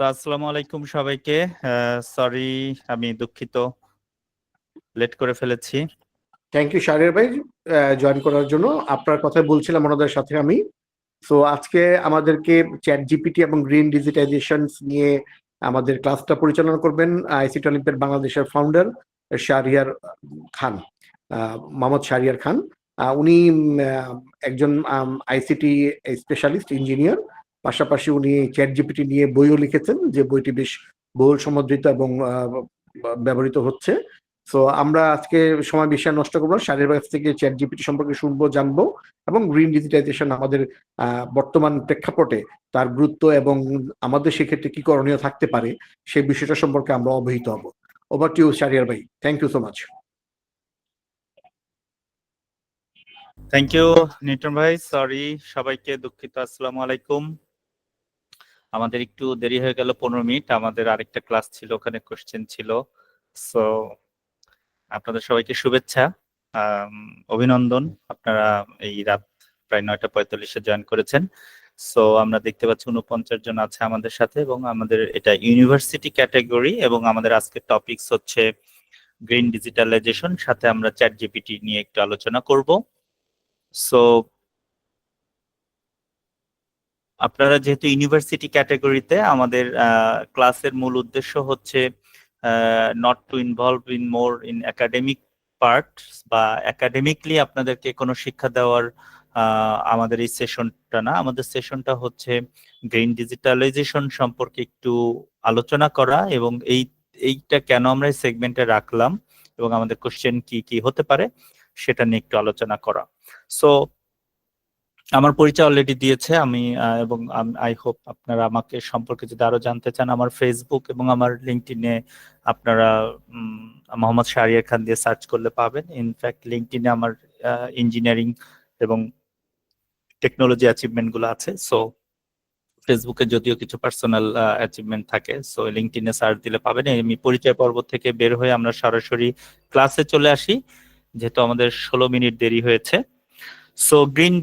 আসসালামু আলাইকুম সবাইকে। সরি, আমি দুঃখিত, লেট করে ফেলেছি। থ্যাংক ইউ শাহরিয়ার ভাই জয়েন করার জন্য। আপনার কথা বলছিলাম ওনাদের সাথে আমি। সো আজকে আমাদেরকে চ্যাট জিপিটি এবং গ্রিন ডিজিটাইজেশন নিয়ে আমাদের ক্লাসটা পরিচালনা করবেন আইসিটি অলিম্পিয়াড বাংলাদেশের ফাউন্ডার শাহরিয়ার খান, মোহাম্মদ শাহরিয়ার খান। উনি একজন আইসিটি স্পেশালিস্ট ইঞ্জিনিয়ার, পাশাপাশি উনি চ্যাট জিপিটি নিয়ে বইও লিখেছেন, যে বইটি বেশ বহুল সমাদৃত এবং ব্যবহৃত হচ্ছে। সো আমরা আজকে সময় বেশি আর নষ্ট করবো না, শাহরিয়ার কাছ থেকে চ্যাট জিপিটি সম্পর্কে শুনবো, জানবো এবং গ্রিন ডিজিটাইজেশন আমাদের বর্তমান প্রেক্ষাপটে তার গুরুত্ব এবং আমাদের সেক্ষেত্রে কি করণীয় থাকতে পারে সেই বিষয়টা সম্পর্কে আমরা অবহিত হব। ওভার টু ইউ শাহরিয়ার ভাই, thank you so much. Thank you Newton ভাই, সরি সবাইকে দুঃখিত। আসসালামু আলাইকুম। আমাদের একটু দেরি হয়ে গেল 15 মিনিট, আমাদের আরেকটা ক্লাস ছিল, ওখানে কোশ্চেন ছিল। সো আপনাদের সবাইকে শুভেচ্ছা, অভিনন্দন। আপনারা এই রাত প্রায় 9:45-এ জয়েন করেছেন। সো আমরা দেখতে পাচ্ছি 49 জন আছে আমাদের সাথে, এবং আমাদের এটা ইউনিভার্সিটি ক্যাটাগরি, এবং আমাদের আজকের টপিকস হচ্ছে গ্রিন ডিজিটালাইজেশন, সাথে আমরা চ্যাট জিপিটি নিয়ে একটু আলোচনা করব। সো আপনারা যেহেতু ইউনিভার্সিটি ক্যাটাগরিতে, আমাদের ক্লাসের মূল উদ্দেশ্য হচ্ছে not to involve in more in academic part, বা একাডেমিকলি আপনাদেরকে কোনো শিক্ষা দেওয়ার আমাদের এই সেশনটা না। আমাদের সেশনটা হচ্ছে গ্রিন ডিজিটালাইজেশন সম্পর্কে একটু আলোচনা করা, এবং এইটা কেন আমরা এই সেগমেন্টে রাখলাম এবং আমাদের কোশ্চেন কি কি হতে পারে সেটা নিয়ে একটু আলোচনা করা। সো আমার পরিচয় অলরেডি দিয়েছে আমি, এবং আই হোপ আপনারা আমাকে সম্পর্কে যদি আরো জানতে চান, আমার ফেসবুক এবং আমার লিঙ্কডইনে আপনারা মোহাম্মদ শাহরিয়ার খান দিয়ে সার্চ করলে পাবেন। ইনফ্যাক্ট লিঙ্কডইনে আমার ইঞ্জিনিয়ারিং এবং টেকনোলজি অ্যাচিভমেন্ট গুলো আছে। সো ফেসবুকে যদিও কিছু পার্সোনাল অ্যাচিভমেন্ট থাকে, সো লিঙ্কডইনে সার্চ দিলে পাবেন। আমি পরিচয় পর্ব থেকে বের হয়ে আমরা সরাসরি ক্লাসে চলে আসি, যেহেতু আমাদের 16 মিনিট দেরি হয়েছে। সো গ্রিন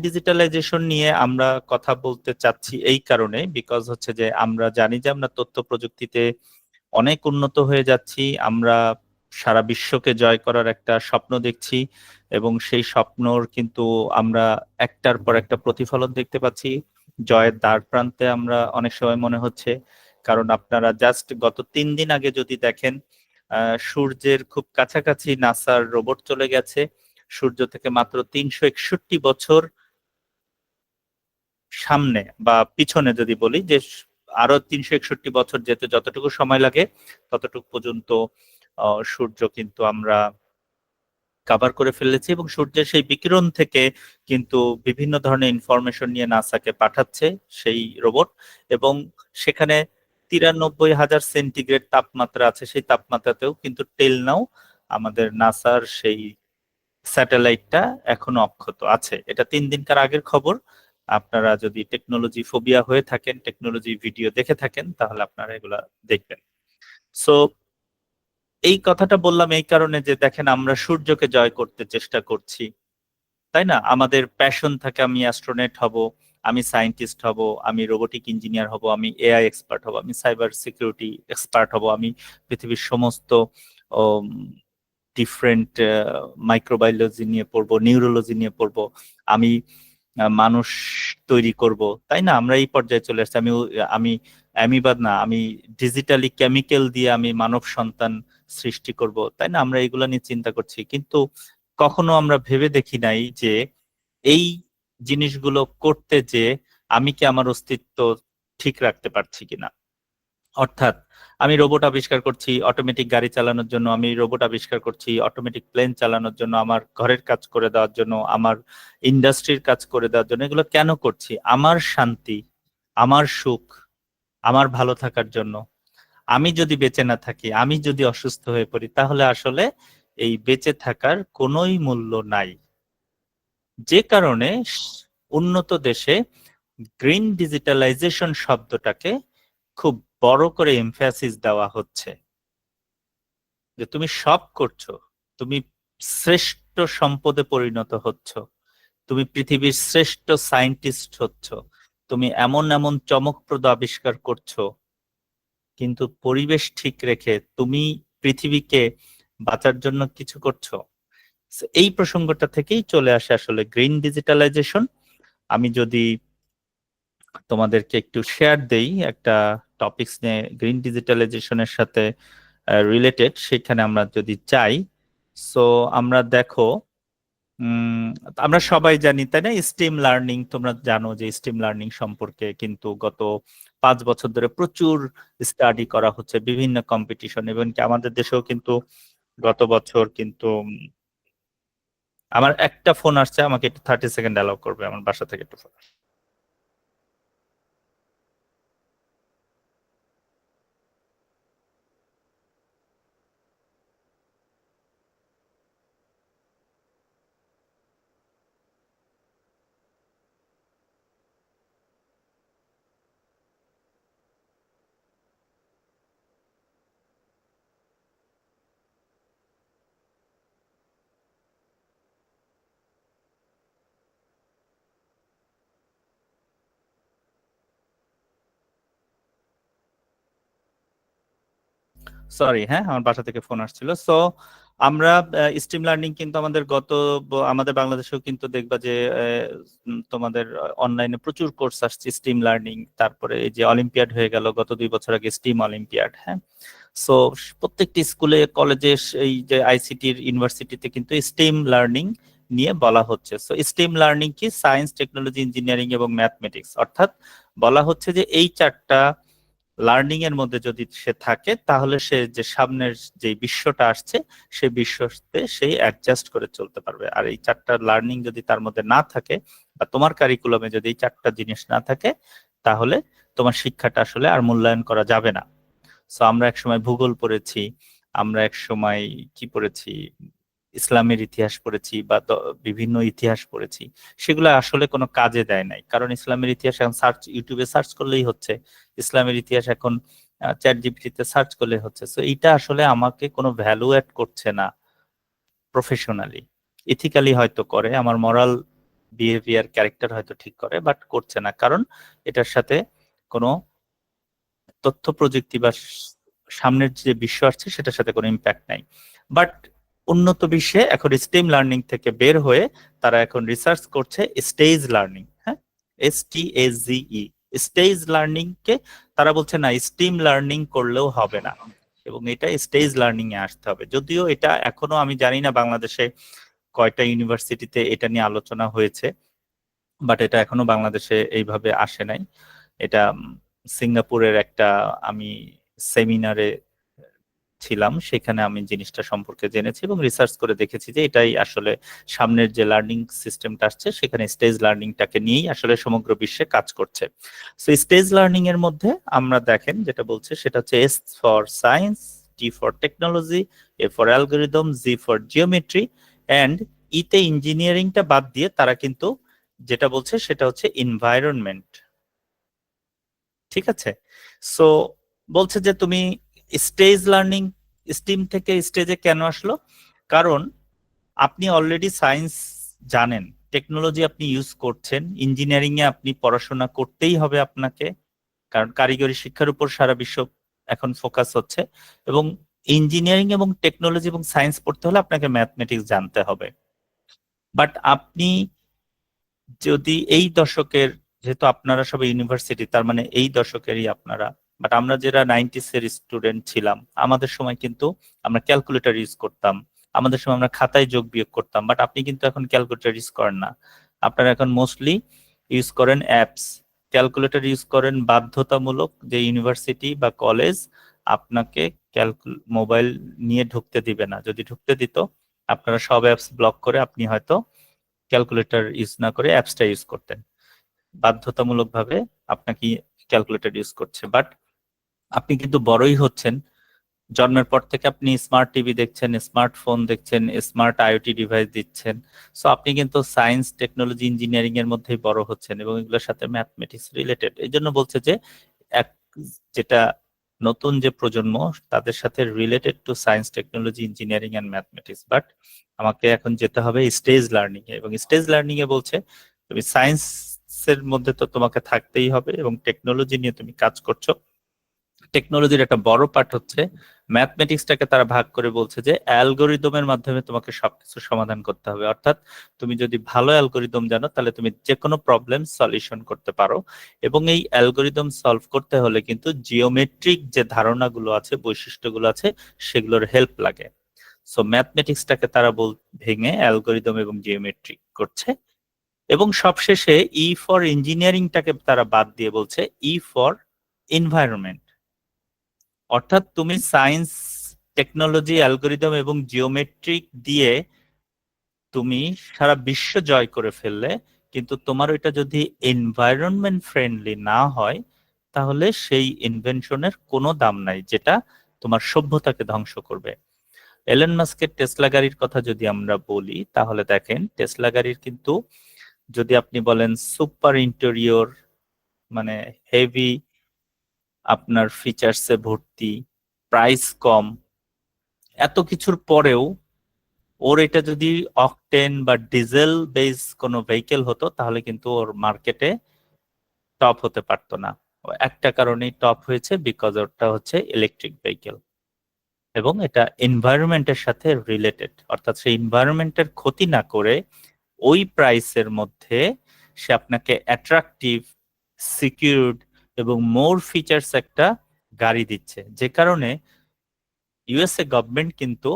ডিজিটালাইজেশন নিয়ে আমরা কথা বলতে চাচ্ছি এই কারণে, বিকজ হচ্ছে যে আমরা জানি যে আমরা তথ্য প্রযুক্তিতে অনেক উন্নত হয়ে যাচ্ছি। আমরা সারা বিশ্বকে জয় করার একটা স্বপ্ন দেখছি, এবং সেই স্বপ্নর কিন্তু আমরা একটার পর একটা প্রতিফলন দেখতে পাচ্ছি। জয়ের দ্বার প্রান্তে আমরা অনেক সময় মনে হচ্ছে, কারণ আপনারা জাস্ট গত 3 দিন আগে যদি দেখেন, সূর্যের খুব কাছাকাছি নাসার রোবট চলে গেছে। সূর্য থেকে মাত্র 361 বছর সামনে বা পিছনে যদি বলি, যে আরো 361 বছর যেতে যতটুকু সময় লাগে ততটুকু পর্যন্ত সূর্য কিন্তু আমরা কভার করে ফেলেছি, এবং সূর্যের সেই বিকিরণ থেকে কিন্তু বিভিন্ন ধরনের ইনফরমেশন নিয়ে নাসাকে পাঠাচ্ছে সেই রোবট। এবং সেখানে 93,000 সেন্টিগ্রেড তাপমাত্রা আছে, সেই তাপমাত্রাতেও কিন্তু টেল নাও আমাদের নাসার সেই স্যাটেলাইটটা এখনো অক্ষত আছে। এটা 3 দিনকার আগের খবর। আপনারা যদি টেকনোলজি ফোবিয়া হয়ে থাকেন, টেকনোলজি ভিডিও দেখে থাকেন, তাহলে আপনারা এগুলা দেখবেন। সো এই কথাটা বললাম এই কারণে যে দেখেন, আমরা সূর্যকে জয় করতে চেষ্টা করছি, তাই না? আমাদের প্যাশন থাকে, আমি অ্যাস্ট্রোনট হব, আমি সায়েন্টিস্ট হব, আমি রোবোটিক ইঞ্জিনিয়ার হব, আমি এআই এক্সপার্ট হব, আমি সাইবার সিকিউরিটি এক্সপার্ট হব, আমি পৃথিবীর সমস্ত ডিফারেন্ট মাইক্রোবায়োলজি নিয়ে পড়বো, নিউরোলজি নিয়ে পড়বো, আমি মানুষ তৈরি করব, তাই না? আমরা এই পর্যায়ে চলে আসছি। আমি অ্যামিবাদ না, আমি ডিজিটালি কেমিক্যাল দিয়ে আমি মানব সন্তান সৃষ্টি করব, তাই না? আমরা এগুলা নিয়ে চিন্তা করছি, কিন্তু কখনো আমরা ভেবে দেখি নাই যে এই জিনিসগুলো করতে যে আমি কি আমার অস্তিত্ব ঠিক রাখতে পারছি কিনা। অর্থাৎ আমি রোবট আবিষ্কার করছি অটোমেটিক গাড়ি চালানোর জন্য, আমি রোবট আবিষ্কার করছি অটোমেটিক প্লেন চালানোর জন্য, আমার ঘরের কাজ করে দেওয়ার জন্য, আমার ইন্ডাস্ট্রির কাজ করে দেওয়ার জন্য। এগুলো কেন করছি? আমার শান্তি, আমার সুখ, আমার ভালো থাকার জন্য। আমি যদি বেঁচে না থাকি, আমি যদি অসুস্থ হয়ে পড়ি, তাহলে আসলে এই বেঁচে থাকার কোনোই মূল্য নাই। যে কারণে উন্নত দেশে গ্রিন ডিজিটালাইজেশন শব্দটাকে খুব বড় করে এমফ্যাসিস দেওয়া হচ্ছে, যে তুমি সব করছো, তুমি শ্রেষ্ঠ সম্পদে পরিণত হচ্ছ, তুমি পৃথিবীর শ্রেষ্ঠ সায়েন্টিস্ট হচ্ছ, তুমি এমন এমন চমকপ্রদ আবিষ্কার করছো, কিন্তু পরিবেশ ঠিক রেখে তুমি পৃথিবীকে বাঁচার জন্য কিছু করছো। So, এই প্রসঙ্গটা থেকেই চলে আসে আসলে গ্রিন ডিজিটালাইজেশন। আমি যদি তোমাদেরকে একটু শেয়ার দেই একটা টপিকস নিয়ে গ্রিন ডিজিটালাইজেশনের সাথে রিলেটেড, সেখানে আমরা যদি চাই, সো আমরা দেখো, উম, আমরা সবাই জানি তাই না, স্টিম লার্নিং, তোমরা জানো যে স্টিম লার্নিং সম্পর্কে কিন্তু গত 5 বছর ধরে প্রচুর স্টাডি করা হচ্ছে, বিভিন্ন কম্পিটিশন, এবং কি আমাদের দেশেও কিন্তু গত বছর কিন্তু আমার একটা ফোন আসছে, আমাকে একটু 30 সেকেন্ড অ্যালাউ করবে, আমার বাসা থেকে একটু phone আসছে। সরি, হ্যাঁ, আমার বাসা থেকে ফোন আসছিল। সো আমরা স্ট্রিম লার্নিং কিন্তু আমাদের আমাদের বাংলাদেশেও কিন্তু দেখবা যে তোমাদের অনলাইনে প্রচুর কোর্স আসছে স্ট্রিম লার্নিং। তারপরে এই যে অলিম্পিয়াড হয়ে গেল গত 2 বছর আগে, স্টিম অলিম্পিয়াড, হ্যাঁ। সো প্রত্যেকটি স্কুলে, কলেজে, এই যে আইসিটির ইউনিভার্সিটিতে কিন্তু স্টেম লার্নিং নিয়ে বলা হচ্ছে। সো স্টেম লার্নিং কি? সায়েন্স, টেকনোলজি, ইঞ্জিনিয়ারিং এবং ম্যাথমেটিক্স। অর্থাৎ বলা হচ্ছে যে এই চারটা লার্নিং এর মধ্যে যদি সে থাকে, তাহলে সে যে সামনের যে বিশ্বটা আসছে সেই বিশ্বতে সে অ্যাডজাস্ট করে চলতে পারবে। আর এই চারটা লার্নিং যদি তার মধ্যে না থাকে, বা তোমার কারিকুলামে যদি এই চারটা জিনিস না থাকে, তাহলে তোমার শিক্ষাটা আসলে আর মূল্যায়ন করা যাবে না। সো আমরা একসময় ভূগোল পড়েছি, আমরা একসময় কি পড়েছি, ইসলামের ইতিহাস পড়েছি, বা বিভিন্ন ইতিহাস পড়েছি, সেগুলো আসলে কোনো কাজে দেয় নাই। কারণ ইসলামের ইতিহাস এখন ইউটিউবে সার্চ করলেই হচ্ছে, ইসলামের ইতিহাস এখন চ্যাট জিপিটিতে সার্চ করলে হচ্ছে। সো এইটা আসলে আমাকে কোনো ভ্যালু অ্যাড করছে না প্রফেশনালি। ইথিক্যালি হয়তো করে, আমার মরাল বিহেভিয়ার, ক্যারেক্টার হয়তো ঠিক করে, বাট করছে না, কারণ এটার সাথে কোনো তথ্য প্রযুক্তি বা সামনের যে বিশ্ব আসছে সেটার সাথে কোনো ইম্প্যাক্ট নাই। বাট উন্নত বিশ্বে এখন স্টেম লার্নিং থেকে বের হয়ে তারা এখন রিসার্চ করছে স্টেজ লার্নিং, হ্যাঁ, STAGE, স্টেজ লার্নিং কে তারা বলছে না, স্টিম লার্নিং করলেও হবে না, এবং এটা স্টেজ লার্নিং এ আসতে হবে। যদিও এটা এখনো আমি জানি না বাংলাদেশে কয়টা ইউনিভার্সিটিতে এটা নিয়ে আলোচনা হয়েছে, বাট এটা এখনো বাংলাদেশে এইভাবে আসে নাই। এটা সিঙ্গাপুরের একটা, আমি সেমিনারে ছিলাম, সেখানে আমি জিনিসটা সম্পর্কে জেনেছি এবং রিসার্চ করে দেখেছি যে এটাই আসলে সামনের যে লার্নিং সিস্টেমটা আসছে, সেখানে স্টেজ লার্নিংটাকে নিয়েই আসলে সমগ্র বিশ্বে কাজ করছে। সো স্টেজ লার্নিং এর মধ্যে আমরা দেখেন যেটা বলছে সেটা হচ্ছে S for science, T for technology, A for algorithm, G for geometry, and ইতে ইঞ্জিনিয়ারিংটা বাদ দিয়ে তারা কিন্তু যেটা বলছে সেটা হচ্ছে এনভায়রনমেন্ট। ঠিক আছে। সো বলছে যে তুমি স্টেজ লার্নিং, স্টিম থেকে স্টেজে কেন আসলো? কারণ আপনি অলরেডি সায়েন্স জানেন, টেকনোলজি আপনি ইউজ করছেন, ইঞ্জিনিয়ারিং এ আপনি পড়াশোনা করতেই হবে আপনাকে, কারণ কারিগরি শিক্ষার উপর সারা বিশ্ব এখন ফোকাস হচ্ছে, এবং ইঞ্জিনিয়ারিং এবং টেকনোলজি এবং সায়েন্স পড়তে হলে আপনাকে ম্যাথমেটিক্স জানতে হবে। বাট আপনি যদি এই দশকের, যেহেতু আপনারা সবাই ইউনিভার্সিটি, তার মানে এই দশকেরই আপনারা, বাট আমরা যারা 90s এর স্টুডেন্ট ছিলাম, আমাদের সময় কিন্তু আমরা ক্যালকুলেটর ইউজ করতাম, আমাদের সময় আমরা খাতায় যোগ বিয়োগ করতাম, বাট আপনি কিন্তু এখন ক্যালকুলেটর ইউজ করেন না। আপনারা এখন মোস্টলি ইউজ করেন অ্যাপস। ক্যালকুলেটর ইউজ করেন বাধ্যতামূলক, যে ইউনিভার্সিটি বা কলেজ আপনাকে মোবাইল নিয়ে ঢুকতে দিবে না। যদি ঢুকতে দিত, আপনারা সব অ্যাপস ব্লক করে আপনি হয়তো ক্যালকুলেটর ইউজ না করে অ্যাপসটা ইউজ করতেন। বাধ্যতামূলকভাবে আপনাকে ক্যালকুলেটর ইউজ করছে। বাট আপনি কিন্তু বড়ই হচ্ছেন, জন্মের পর থেকে আপনি স্মার্ট টিভি দেখছেন, স্মার্টফোন দেখছেন, স্মার্ট আইওটি ডিভাইস দিচ্ছেন। সো আপনি কিন্তু সায়েন্স, টেকনোলজি, ইঞ্জিনিয়ারিং এর মধ্যেই বড় হচ্ছেন, এবং এগুলোর সাথে ম্যাথমেটিক্স রিলেটেড। এই জন্য বলছে যে এক, যেটা নতুন যে প্রজন্ম, তাদের সাথে related to science, technology, engineering and mathematics. But আমাকে এখন যেতে হবে স্টেজ লার্নিং এ, এবং স্টেজ লার্নিং এ বলছে তুমি সায়েন্স এর মধ্যে তো তোমাকে থাকতেই হবে এবং টেকনোলজি নিয়ে তুমি কাজ করছো। টেকনোলজির একটা বড় পার্ট হচ্ছে ম্যাথমেটিক্সটাকে তারা ভাগ করে বলছে যে অ্যালগোরিদমের মাধ্যমে তোমাকে সবকিছু সমাধান করতে হবে। অর্থাৎ তুমি যদি ভালো অ্যালগোরিদম জানো তাহলে তুমি যে কোনো প্রবলেম সলিউশন করতে পারো, এবং এই অ্যালগোরিদম সলভ করতে হলে কিন্তু জিওমেট্রিক যে ধারণাগুলো আছে, বৈশিষ্ট্যগুলো আছে, সেগুলোর হেল্প লাগে। সো ম্যাথমেটিক্সটাকে তারা ভেঙে অ্যালগোরিদম এবং জিওমেট্রি করছে। এবং সবশেষে ই ফর ইঞ্জিনিয়ারিংটাকে তারা বাদ দিয়ে বলছে ই ফর এনভায়রনমেন্ট। অর্থাৎ তুমি সায়েন্স, টেকনোলজি, অ্যালগোরিদম এবং জিওমেট্রিক দিয়ে তুমি সারা বিশ্ব জয় করে ফেললে, কিন্তু তোমার ওইটা যদি এনভায়রনমেন্ট ফ্রেন্ডলি না হয় তাহলে সেই ইনভেনশনের কোনো দাম নাই, যেটা তোমার সভ্যতাকে ধ্বংস করবে। এলন মাস্কের টেসলা গাড়ির কথা যদি আমরা বলি তাহলে দেখেন টেসলা গাড়ির কিন্তু যদি আপনি বলেন সুপার ইন্টেরিয়র, মানে হেভি আপনার ফিচার্সে ভর্তি, প্রাইস কম, এত কিছুর পরেও ওর এটা যদি অকটেন বা ডিজেল বেস কোনো ভেহিকেল হতো তাহলে কিন্তু ওর মার্কেটে টপ হতে পারতো না। ও একটা কারণেই টপ হয়েছে, বিকজ ওটা হচ্ছে ইলেকট্রিক ভেহিকেল এবং এটা এনভায়রনমেন্টের সাথে রিলেটেড। অর্থাৎ সেই এনভায়রনমেন্টের ক্ষতি না করে ওই প্রাইসের মধ্যে সে আপনাকে অ্যাট্রাকটিভ, সিকিউরড এবং মোর ফিচার্স একটা গাড়ি দিচ্ছে, যে কারণে ইউএসএ গভর্নমেন্ট কিন্তু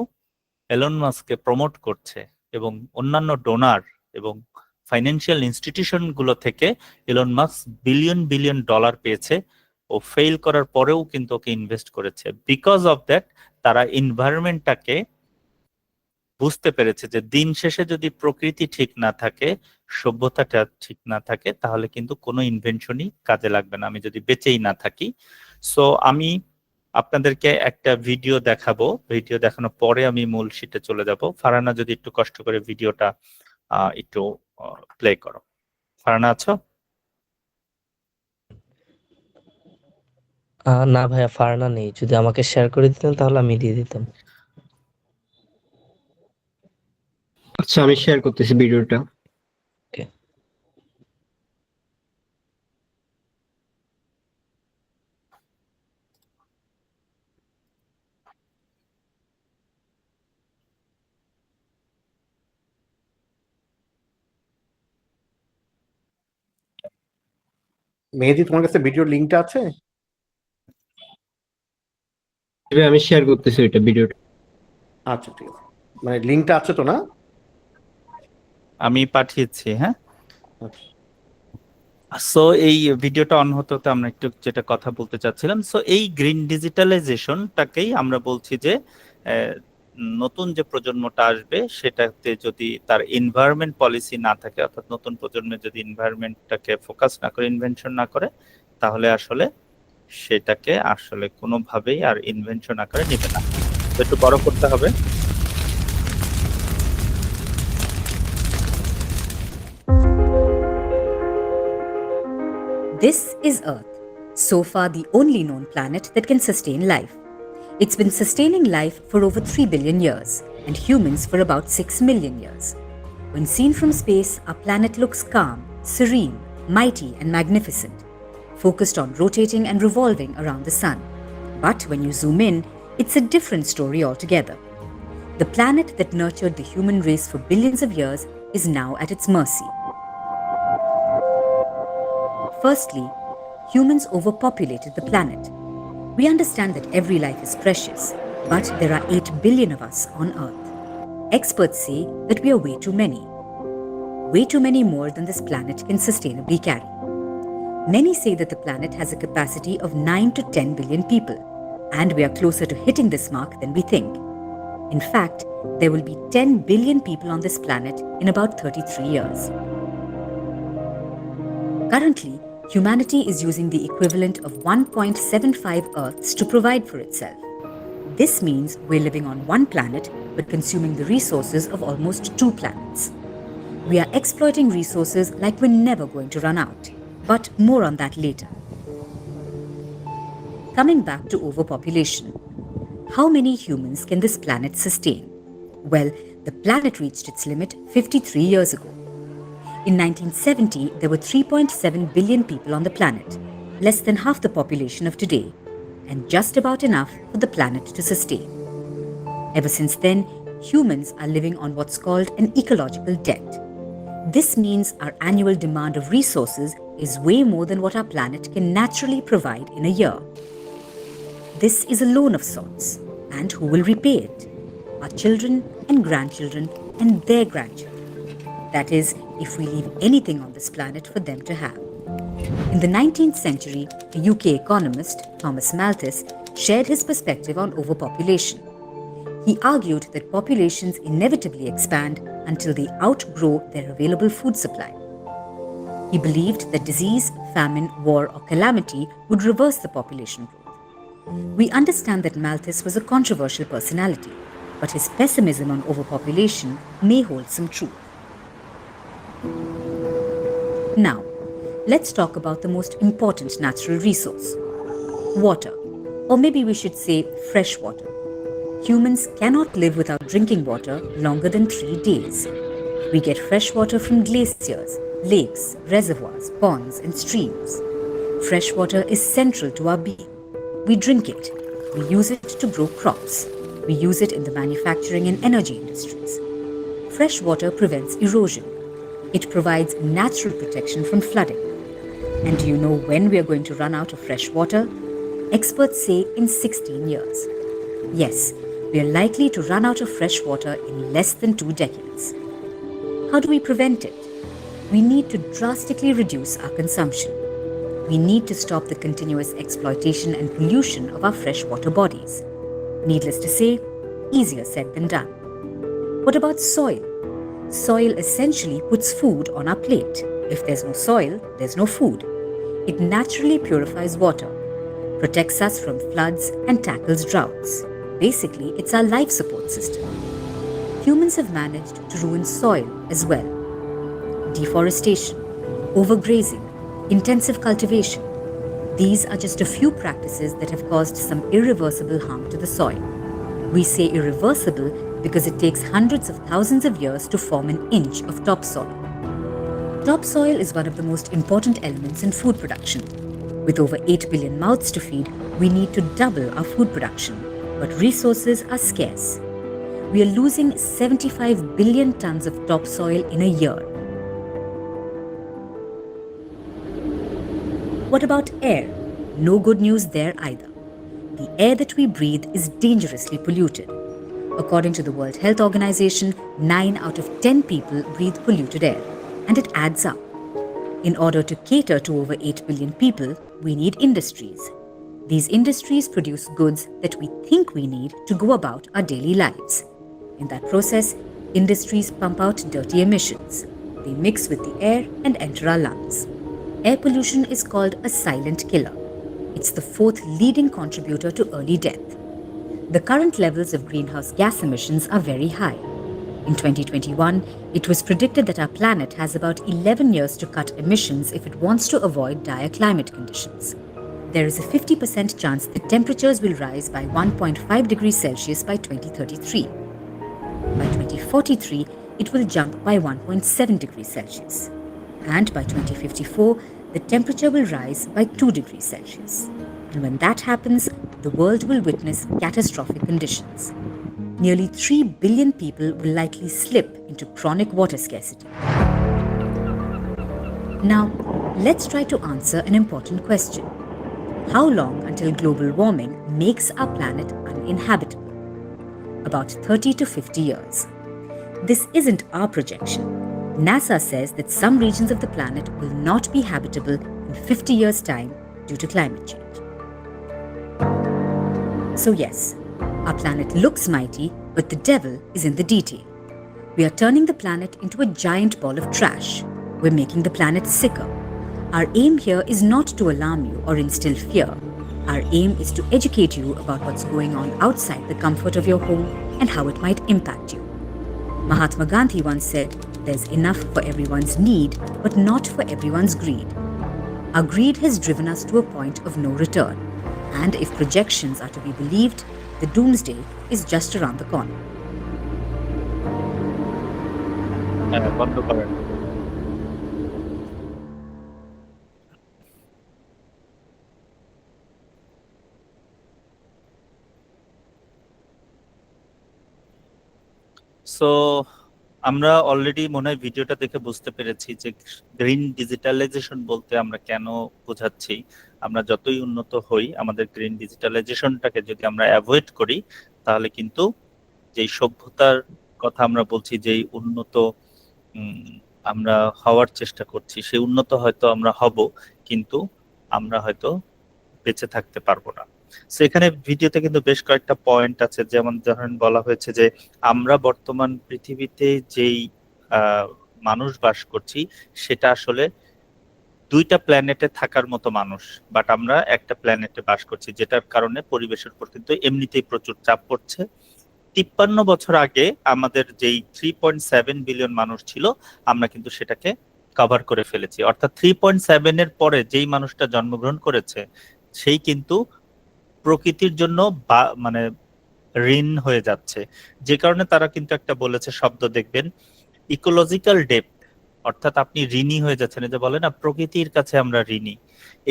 এলন মাস্ককে প্রমোট করছে এবং অন্যান্য ডোনার এবং ফাইন্যান্সিয়াল ইনস্টিটিউশন গুলো থেকে Elon Musk billion billion dollar পেয়েছে। ও ফেল করার পরেও কিন্তু ওকে ইনভেস্ট করেছে। বিকজ অফ দ্যাট তারা এনভায়রনমেন্টটাকে বুঝতে পেরেছে যে দিন শেষে যদি প্রকৃতি ঠিক না থাকে, সভ্যতাটা ঠিক না থাকে, তাহলে কিন্তু কোনো ইনভেনশনই কাজে লাগবে না, আমি যদি বেঁচেই না থাকি। সো আমি আপনাদেরকে একটা ভিডিও দেখাবো, ভিডিও দেখানোর পরে আমি মূল শিটে চলে যাব। ফারহানা যদি একটু কষ্ট করে ভিডিওটা একটু প্লে করো। ফারহানা আছো? না ভাইয়া, ফারনা নেই। যদি আমাকে শেয়ার করে দিতেন তাহলে আমি দিয়ে দিতাম। আচ্ছা, আমি শেয়ার করতেছি ভিডিওটা। ওকে। মেহেদি, তোমার কাছে ভিডিওর লিঙ্কটা আছে? আমি শেয়ার করতেছি ওইটা ভিডিওটা। আচ্ছা, ঠিক আছে, মানে লিঙ্কটা আছে তো না? আমি পাঠিয়েছি, হ্যাঁ। আচ্ছা। সো এই ভিডিওটা অন হতে হতে আমরা একটু যেটা কথা বলতে চাচ্ছিলাম, সো এই গ্রিন ডিজিটালাইজেশনটাকেই আমরা বলছি যে নতুন যে প্রজন্মটা আসবে সেটাতে যদি তার এনভায়রনমেন্ট পলিসি না থাকে, অর্থাৎ নতুন প্রজন্মে যদি এনভায়রনমেন্টটাকে ফোকাস না করে, ইনভেনশন না করে, তাহলে আসলে সেটাকে আসলে কোনোভাবেই আর ইনভেনশন আকারে নেবে না। তো একটু বড় করতে হবে। This is Earth, so far the only known planet that can sustain life. It's been sustaining life for over 3 billion years, and humans for about 6 million years. When seen from space, our planet looks calm, serene, mighty, and magnificent, focused on rotating and revolving around the sun. But when you zoom in, it's a different story altogether. The planet that nurtured the human race for billions of years is now at its mercy. Firstly, humans overpopulated the planet. We understand that every life is precious, but there are 8 billion of us on Earth. Experts say that we are way too many more than this planet can sustainably carry. Many say that the planet has a capacity of 9 to 10 billion people, and we are closer to hitting this mark than we think. In fact, there will be 10 billion people on this planet in about 33 years. Currently, humanity is using the equivalent of 1.75 Earths to provide for itself. This means we're living on one planet but consuming the resources of almost 2 planets. We are exploiting resources like we're never going to run out, but more on that later. Coming back to overpopulation, how many humans can this planet sustain? Well, the planet reached its limit 53 years ago. In 1970, there were 3.7 billion people on the planet, less than half the population of today, and just about enough for the planet to sustain. Ever since then, humans are living on what's called an ecological debt. This means our annual demand of resources is way more than what our planet can naturally provide in a year. This is a loan of sorts, and who will repay it? Our children and grandchildren and their grandchildren. That is, if we leave anything on this planet for them to have. In the 19th century, a UK economist, Thomas Malthus, shared his perspective on overpopulation. He argued that populations inevitably expand until they outgrow their available food supply. He believed that disease, famine, war, or calamity would reverse the population growth. We understand that Malthus was a controversial personality, but his pessimism on overpopulation may hold some truth. Now, let's talk about the most important natural resource: water, or maybe we should say fresh water. Humans cannot live without drinking water longer than 3 days. We get fresh water from glaciers, lakes, reservoirs, ponds, and streams. Fresh water is central to our being. We drink it. We use it to grow crops. We use it in the manufacturing and energy industries. Fresh water prevents erosion. It provides natural protection from flooding. And do you know when we are going to run out of fresh water? Experts say in 16 years. Yes, we are likely to run out of fresh water in less than 2 decades. How do we prevent it? We need to drastically reduce our consumption. We need to stop the continuous exploitation and pollution of our freshwater bodies. Needless to say, easier said than done. What about soil? Soil essentially puts food on our plate. If there's no soil, there's no food. It naturally purifies water, protects us from floods, and tackles droughts. Basically, it's our life support system. Humans have managed to ruin soil as well. Deforestation, overgrazing, intensive cultivation. These are just a few practices that have caused some irreversible harm to the soil. We say irreversible because it takes hundreds of thousands of years to form an inch of topsoil. Topsoil is one of the most important elements in food production. With over 8 billion mouths to feed, we need to double our food production, but resources are scarce. We are losing 75 billion tons of topsoil in a year. What about air? No good news there either. The air that we breathe is dangerously polluted. According to the World Health Organization, 9 out of 10 people breathe polluted air, and it adds up. In order to cater to over 8 billion people, we need industries. These industries produce goods that we think we need to go about our daily lives. In that process, industries pump out dirty emissions. They mix with the air and enter our lungs. Air pollution is called a silent killer. It's the 4th leading contributor to early death. The current levels of greenhouse gas emissions are very high. In 2021, it was predicted that our planet has about 11 years to cut emissions if it wants to avoid dire climate conditions. There is a 50% chance that temperatures will rise by 1.5 degrees Celsius by 2033. By 2043, it will jump by 1.7 degrees Celsius. And by 2054, the temperature will rise by 2 degrees Celsius. And when that happens, the world will witness catastrophic conditions. Nearly 3 billion people will likely slip into chronic water scarcity. Now, let's try to answer an important question. How long until global warming makes our planet uninhabitable? About 30 to 50 years. This isn't our projection. NASA says that some regions of the planet will not be habitable in 50 years' time due to climate change. So yes, our planet looks mighty, but the devil is in the detail. We are turning the planet into a giant ball of trash. We're making the planet sicker. Our aim here is not to alarm you or instill fear. Our aim is to educate you about what's going on outside the comfort of your home and how it might impact you. Mahatma Gandhi once said, "There's enough for everyone's need, but not for everyone's greed." Our greed has driven us to a point of no return. And if projections are to be believed, the doomsday is just around the corner. বন্ধ করেন। So আমরা already মনে হয় ভিডিওটা দেখে বুঝতে পেরেছি যে গ্রিন ডিজিটালাইজেশন বলতে আমরা কেন বোঝাচ্ছি। আমরা যতই উন্নত হই, আমাদের গ্রিন ডিজিটালাইজেশনটাকে যদি আমরা অ্যাভয়েড করি, তাহলে কিন্তু যেই সভ্যতার কথা আমরা বলছি, যেই উন্নত উম, আমরা হওয়ার চেষ্টা করছি, সেই উন্নত হয়তো আমরা হব, কিন্তু আমরা হয়তো বেঁচে থাকতে পারবো না। সেখানে ভিডিওতে কিন্তু বেশ কয়েকটা পয়েন্ট আছে, যেমন ধরেন বলা হয়েছে যে আমরা বর্তমান পৃথিবীতে যেই আহ, মানুষ বাস করছি, সেটা আসলে দুইটা প্ল্যানেটে থাকার মতো মানুষ, বাট আমরা একটা প্ল্যানেটে বাস করছি, যেটার কারণে পরিবেশের উপর কিন্তু এমনিতেই প্রচুর চাপ পড়ছে। 53 বছর আগে আমাদের যেই 3.7 বিলিয়ন মানুষ ছিল, আমরা কিন্তু সেটাকে কভার করে ফেলেছি। অর্থাৎ 3.7 এর পরে যেই মানুষটা জন্মগ্রহণ করেছে, সেই কিন্তু প্রকৃতির জন্য মানে ঋণ হয়ে যাচ্ছে। যে কারণে তারা কিন্তু একটা বলেছে শব্দ, দেখবেন, ইকোলজিক্যাল ডেপ্থ। অর্থাৎ আপনি ঋণী হয়ে যাচ্ছেন, এই যে বলে না, প্রকৃতির কাছে আমরা ঋণী।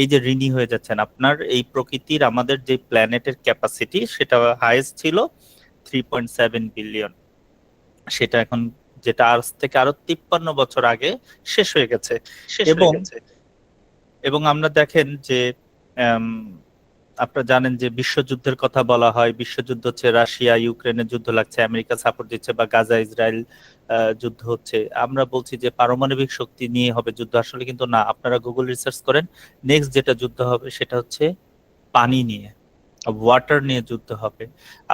এই যে ঋণী হয়ে যাচ্ছেন, আপনার এই প্রকৃতির, আমাদের যে প্ল্যানেটের ক্যাপাসিটি, সেটা হাইয়েস্ট ছিল 3.7 বিলিয়ন। সেটা এখন, যেটা আজ থেকে আরো 53 বছর আগে শেষ হয়ে গেছে। এবং এবং আমরা দেখেন যে আম, আপনারা জানেন যে বিশ্বযুদ্ধের কথা বলা হয়। বিশ্বযুদ্ধ হচ্ছে, রাশিয়া ইউক্রেনের যুদ্ধ লাগছে, আমেরিকা সাপোর্ট দিচ্ছে, বা গাজা ইসরায়েল যুদ্ধ হচ্ছে। আমরা বলছি যে পারমাণবিক শক্তি নিয়ে হবে যুদ্ধ, আসলে কিন্তু না। আপনারা গুগল রিসার্চ করেন, নেক্সট যেটা যুদ্ধ হবে সেটা হচ্ছে পানি নিয়ে, ওয়াটার নিয়ে যুদ্ধ হবে।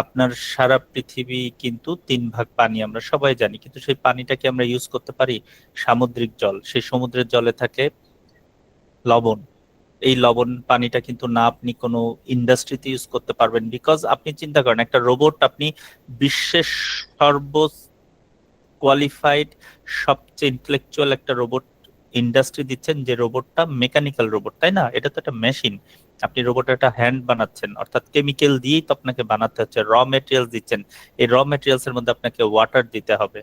আপনার সারা পৃথিবী কিন্তু 3 ভাগ পানি, আমরা সবাই জানি, কিন্তু সেই পানিটাকে আমরা ইউজ করতে পারি? সামুদ্রিক জল, সেই সমুদ্রের জলে থাকে লবণ। এই লবণ পানিটা কিন্তু না আপনি কোনো ইন্ডাস্ট্রিতে ইউজ করতে পারবেন, বিকজ আপনি চিন্তা করেন, একটা রোবট আপনি বিশ্বের সর্ব কোয়ালিফাইড, সবচেয়ে ইন্টেলেকচুয়াল একটা রোবট ইন্ডাস্ট্রি দিচ্ছেন, যে রোবটটা মেকানিক্যাল রোবট, তাই না? এটা তো একটা মেশিন। আপনি রোবটের একটা হ্যান্ড বানাচ্ছেন, অর্থাৎ কেমিক্যাল দিয়েই তো আপনাকে বানাতে হচ্ছে, র মেটেরিয়ালস দিচ্ছেন। এই র মেটেরিয়ালস এর মধ্যে আপনাকে ওয়াটার দিতে হবে।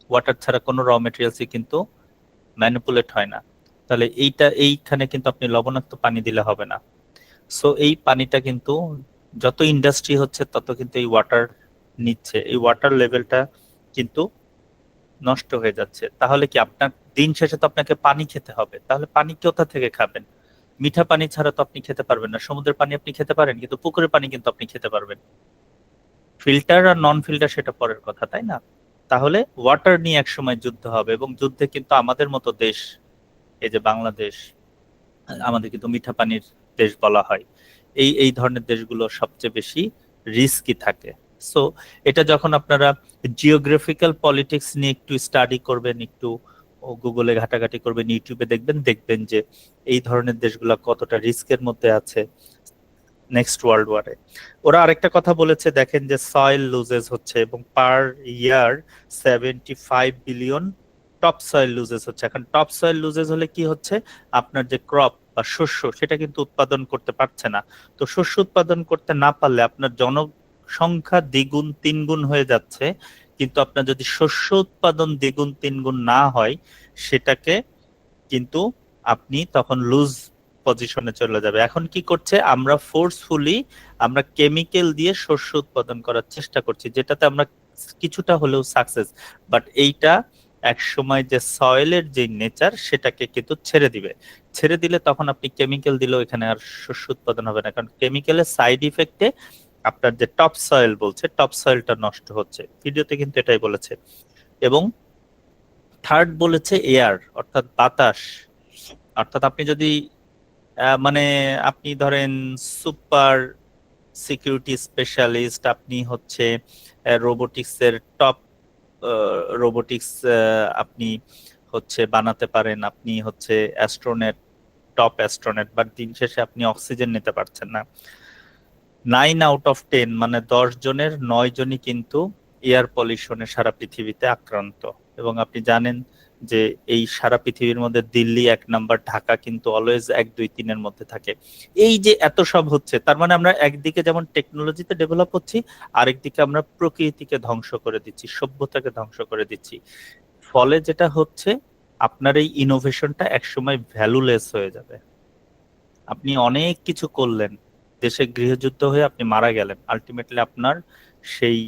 ওয়াটার ছাড়া কোনো র মেটেরিয়ালসই কিন্তু ম্যানিপুলেট হয় না। তাহলে এইখানে কিন্তু আপনি লবণাক্ত পানি দিলে হবে না। সো এই পানিটা কিন্তু, যত ইন্ডাস্ট্রি হচ্ছে তত কিন্তু এই ওয়াটার নিচ্ছে, এই ওয়াটার লেভেলটা কিন্তু নষ্ট হয়ে যাচ্ছে। তাহলে কি আপনার দিন শেষে তো আপনাকে পানি খেতে হবে, তাহলে পানি কোথা থেকে খাবেন? মিঠা পানি ছাড়া তো আপনি খেতে পারবেন না। সমুদ্রের পানি আপনি খেতে পারেন, কিন্তু পুকুরের পানি কিন্তু আপনি খেতে পারবেন। ফিল্টার আর নন ফিল্টার সেটা পরের কথা, তাই না? তাহলে ওয়াটার নিয়ে একসময় যুদ্ধ হবে, এবং যুদ্ধে কিন্তু আমাদের মতো দেশ, এই যে বাংলাদেশ, আমাদের কিন্তু মিঠা পানির দেশ বলা হয়। এই এই ধরনের দেশগুলো সবচেয়ে বেশি রিস্কি থাকে। সো এটা যখন আপনারা জিওগ্রাফিক্যাল পলিটিক্স নিয়ে একটু স্টাডি করবেন, একটু গুগলে ঘাটাঘাটি করবেন, ইউটিউবে দেখবেন, দেখবেন যে এই ধরনের দেশগুলো কতটা রিস্কের মধ্যে আছে নেক্সট ওয়ার্ল্ড ওয়ারে। ওরা আরেকটা কথা বলেছে, দেখেন, যে সয়েল লুজেস হচ্ছে, এবং পার ইয়ার 75 বিলিয়ন টপ সয়েল লুজেস হচ্ছে। এখন টপ সয়েল লুজেস হলে কি হচ্ছে? আপনার যে ক্রপ বা শস্য, সেটা কিন্তু উৎপাদন করতে পারছে না। তো শস্য উৎপাদন করতে না পারলে আপনার জনসংখ্যা দ্বিগুণ তিনগুণ হয়ে যাচ্ছে, কিন্তু আপনার যদি শস্য উৎপাদন দ্বিগুণ তিনগুণ না হয়, সেটাকে কিন্তু আপনি তখন লুজ পজিশনে চলে যাবে। এখন কি করছে? আমরা ফোর্সফুলি আমরা কেমিক্যাল দিয়ে শস্য উৎপাদন করার চেষ্টা করছি, যেটাতে আমরা কিছুটা হলেও সাকসেস, বাট এইটা এক সময় যে সয়েলের যে নেচার, সেটাকে কিন্তু ছেড়ে দিবে। ছেড়ে দিলে তখন আপনি কেমিক্যাল দিলেও এখানে আর শস্য উৎপাদন হবে না, কারণ কেমিক্যালের সাইড ইফেক্টে আপনার যে টপ সয়েল বলছে, টপ সয়েলটা নষ্ট হচ্ছে। ভিডিওতে কিন্তু এটাই বলেছে। এবং থার্ড বলেছে এয়ার, অর্থাৎ বাতাস। অর্থাৎ আপনি যদি মানে আপনি ধরেন সুপার সিকিউরিটি স্পেশালিস্ট, আপনি হচ্ছে রোবোটিক্স এর টপ রোবোটিক্স আপনি হচ্ছে বানাতে পারেন, আপনি হচ্ছে অ্যাস্ট্রোনেট, টপ অ্যাস্ট্রোনেট, বাট দিন শেষে আপনি অক্সিজেন নিতে পারছেন না। 9 আউট অফ 10, মানে 10 জনের 9 জনই কিন্তু এয়ার পলিউশনে সারা পৃথিবীতে আক্রান্ত। এবং আপনি জানেন যে এই সারা পৃথিবীর মধ্যে দিল্লি 1 নাম্বার, ঢাকা কিন্তু অলওয়েজ 1, 2, 3-এর মধ্যে থাকে। এই যে এত সব হচ্ছে, তার মানে আমরা একদিকে যেমন টেকনোলজিতে ডেভেলপ হচ্ছি, আরেকদিকে আমরা প্রকৃতিকে ধ্বংস করে দিচ্ছি, সভ্যতাকে ধ্বংস করে দিচ্ছি। ফলে যেটা হচ্ছে, আপনার এই ইনোভেশনটা একসময় ভ্যালুলেস হয়ে যাবে। আপনি অনেক কিছু করলেন, দেশে গৃহযুদ্ধ হয়ে আপনি মারা গেলেন, আলটিমেটলি আপনার সেই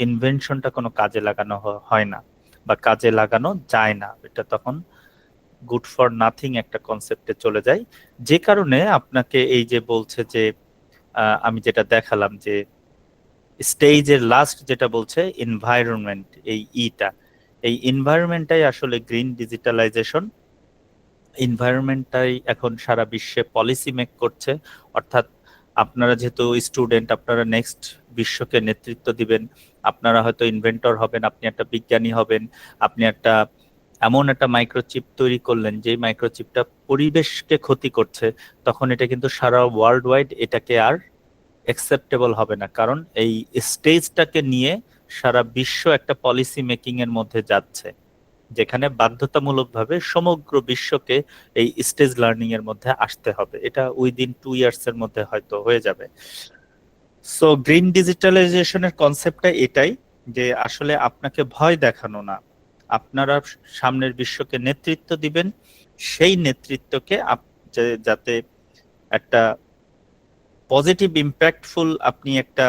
ইনভেনশনটা কোনো কাজে লাগানো হয় না বা কাজে লাগানো যায় না, এটা তখন গুড ফর নাথিং একটা কনসেপ্টে চলে যায়। যে কারণে আপনাকে এই যে বলছে যে আমি যেটা দেখালাম যে স্টেজের লাস্ট যেটা বলছে এনভায়রনমেন্ট, এই এনভায়রনমেন্টটাই আসলে গ্রিন ডিজিটালাইজেশন। এনভায়রনমেন্টটাই এখন সারা বিশ্বে পলিসি মেক করছে। অর্থাৎ আপনারা যেহেতু স্টুডেন্ট, আপনারা নেক্সট বিশ্বকে নেতৃত্ব দিবেন, আপনারা হয়তো ইনভেন্টর হবেন, আপনি একটা বিজ্ঞানী হবেন, আপনি এমন একটা মাইক্রোচিপ তৈরি করলেন যে মাইক্রোচিপটা পরিবেশকে ক্ষতি করছে, তখন এটা কিন্তু সারা ওয়ার্ল্ড ওয়াইড এটাকে আর অ্যাকসেপ্টেবল হবে না, কারণ এই স্টেজটাকে নিয়ে সারা বিশ্ব একটা পলিসি মেকিং এর মধ্যে যাচ্ছে, যেখানে বাধ্যতামূলকভাবে সমগ্র বিশ্বকে এই স্টেজ লার্নিং এর মধ্যে আসতে হবে। এটা উইদিন 2 ইয়ার্স এর মধ্যে হয়তো হয়ে যাবে। সো গ্রিন ডিজিটালাইজেশনের কনসেপ্টটা এটাই যে আসলে আপনাকে ভয় দেখানো না, আপনারা সামনের বিশ্বকে নেতৃত্ব দিবেন, সেই নেতৃত্বকে যাতে একটা পজিটিভ ইম্প্যাক্টফুল আপনি একটা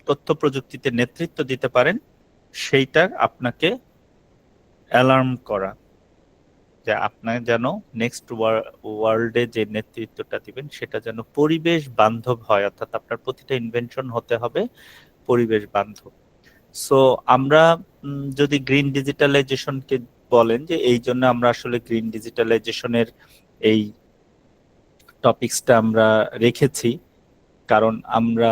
তথ্য প্রযুক্তিতে নেতৃত্ব দিতে পারেন, সেইটা আপনাকে অ্যালার্ম করা, যে আপনার যেন নেক্সট ওয়ার্ল্ডে যে নেতৃত্বটা দিবেন সেটা যেন পরিবেশ বান্ধব হয়, অর্থাৎ আপনার প্রতিটা ইনভেনশন হতে হবে পরিবেশ বান্ধব। সো আমরা যদি গ্রিন ডিজিটালাইজেশনকে বলেন যে এই জন্য আমরা আসলে গ্রিন ডিজিটালাইজেশনের এই টপিকসটা আমরা রেখেছি, কারণ আমরা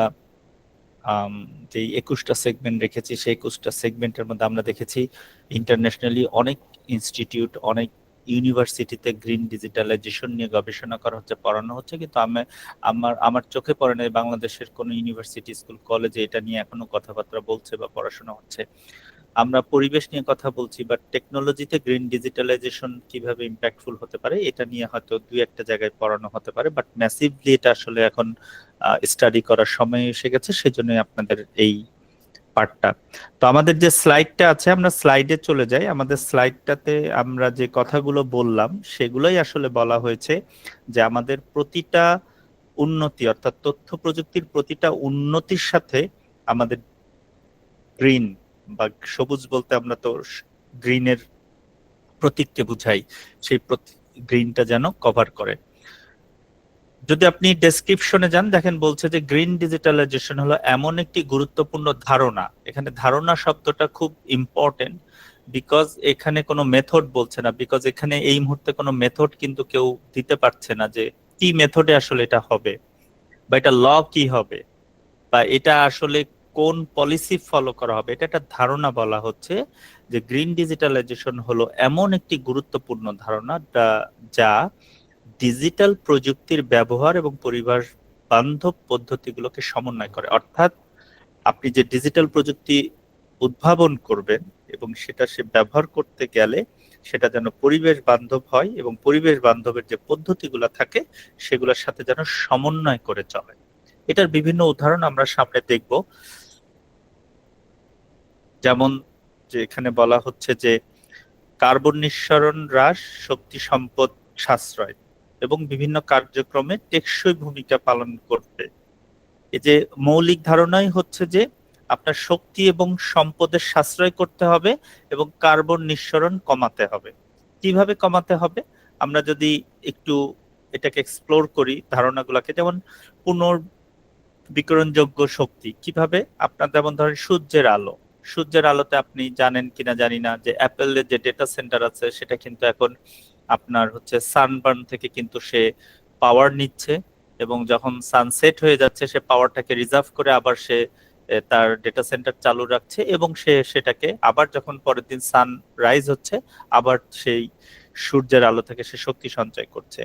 যে 21টা সেগমেন্ট রেখেছি, সেই 21টা সেগমেন্টের মধ্যে আমরা দেখেছি ইন্টারন্যাশনালি অনেক ইনস্টিটিউট, অনেক ইউনিভার্সিটিতে গ্রিন ডিজিটালাইজেশন নিয়ে গবেষণা করা হচ্ছে, পড়ানো হচ্ছে, কিন্তু আমার চোখে পড়ে নাই বাংলাদেশের কোনো ইউনিভার্সিটি, স্কুল, কলেজে এটা নিয়ে এখনো কথাবার্তা বলছে বা পড়াশোনা হচ্ছে। আমরা পরিবেশ নিয়ে কথা বলছি, বাট টেকনোলজিতে গ্রিন ডিজিটালাইজেশন কিভাবে ইম্প্যাক্টফুল হতে পারে এটা নিয়ে হয়তো 2-1টা জায়গায় পড়ানো হতে পারে, বাট ম্যাসিভলি এটা আসলে এখন স্টাডি করার সময় এসে গেছে, সেজন্য আপনাদের এই পার্টটা। তো আমাদের যে স্লাইডটা আছে, আমরা স্লাইডে চলে যাই। আমাদের স্লাইডটাতে আমরা যে কথাগুলো বললাম সেগুলোই আসলে বলা হয়েছে যে আমাদের প্রতিটা উন্নতি, অর্থাৎ তথ্য প্রযুক্তির প্রতিটা উন্নতির সাথে আমাদের গ্রিন বা সবুজ বলতে আমরা তো গ্রিনের প্রতীককে বুঝাই, সেই গ্রিনটা যেন কভার করে। যদি আপনি ডেসক্রিপশনে যান, দেখেন বলছে যে গ্রিন ডিজিটালাইজেশন হলো এমন একটি গুরুত্বপূর্ণ ধারণা। এখানে ধারণা শব্দটা খুব ইম্পর্টেন্ট, বিকজ এখানে কোনো মেথড বলছে না, বিকজ এখানে এই মুহূর্তে কোনো মেথড কিন্তু কেউ দিতে পারছে না যে কি মেথডে আসলে এটা হবে, বা এটা ল কি হবে, বা এটা আসলে কোন পলিসি ফলো করা হবে। এটা একটা ধারণা বলা হচ্ছে যে গ্রিন ডিজিটালাইজেশন হলো এমন একটি গুরুত্বপূর্ণ ধারণা যা ডিজিটাল প্রযুক্তির ব্যবহার এবং পরিবেশ বান্ধব পদ্ধতিগুলোকে সমন্বয় করে। অর্থাৎ আপনি যে ডিজিটাল প্রযুক্তি উদ্ভাবন করবেন এবং সেটা সে ব্যবহার করতে গেলে সেটা যেন পরিবেশ বান্ধব হয় এবং পরিবেশ বান্ধবের যে পদ্ধতিগুলো থাকে সেগুলোর সাথে যেন সমন্বয় করে চলে। এটার বিভিন্ন উদাহরণ আমরা সামনে দেখব, যেমন যে এখানে বলা হচ্ছে যে কার্বন নিঃসরণ হ্রাস, শক্তি সম্পদ সাশ্রয় এবং বিভিন্ন কার্যক্রমে টেকসই ভূমিকা পালন করবে। এই যে মৌলিক ধারণাই হচ্ছে যে আপনার শক্তি এবং সম্পদের সাশ্রয় করতে হবে এবং কার্বন নিঃসরণ কমাতে হবে। কিভাবে কমাতে হবে আমরা যদি একটু এটাকে এক্সপ্লোর করি ধারণাগুলোকে, যেমন পুনর্বিকিরণযোগ্য শক্তি কিভাবে, আপনার যেমন ধরেন সূর্যের আলোতে আপনি জানেন কিনা জানি না যে অ্যাপেলের যে ডেটা সেন্টার আছে সেটা কিন্তু এখন আপনার হচ্ছে সানবার্ন থেকে কিন্তু সে পাওয়ার নিচ্ছে, এবং যখন সানসেট হয়ে যাচ্ছে সে পাওয়ারটাকে রিজার্ভ করে আবার সে তার ডেটা সেন্টার চালু রাখছে, এবং সে সেটাকে আবার যখন পরের দিন সান রাইজ হচ্ছে আবার সেই সূর্যের আলো থেকে সে শক্তি সঞ্চয় করছে।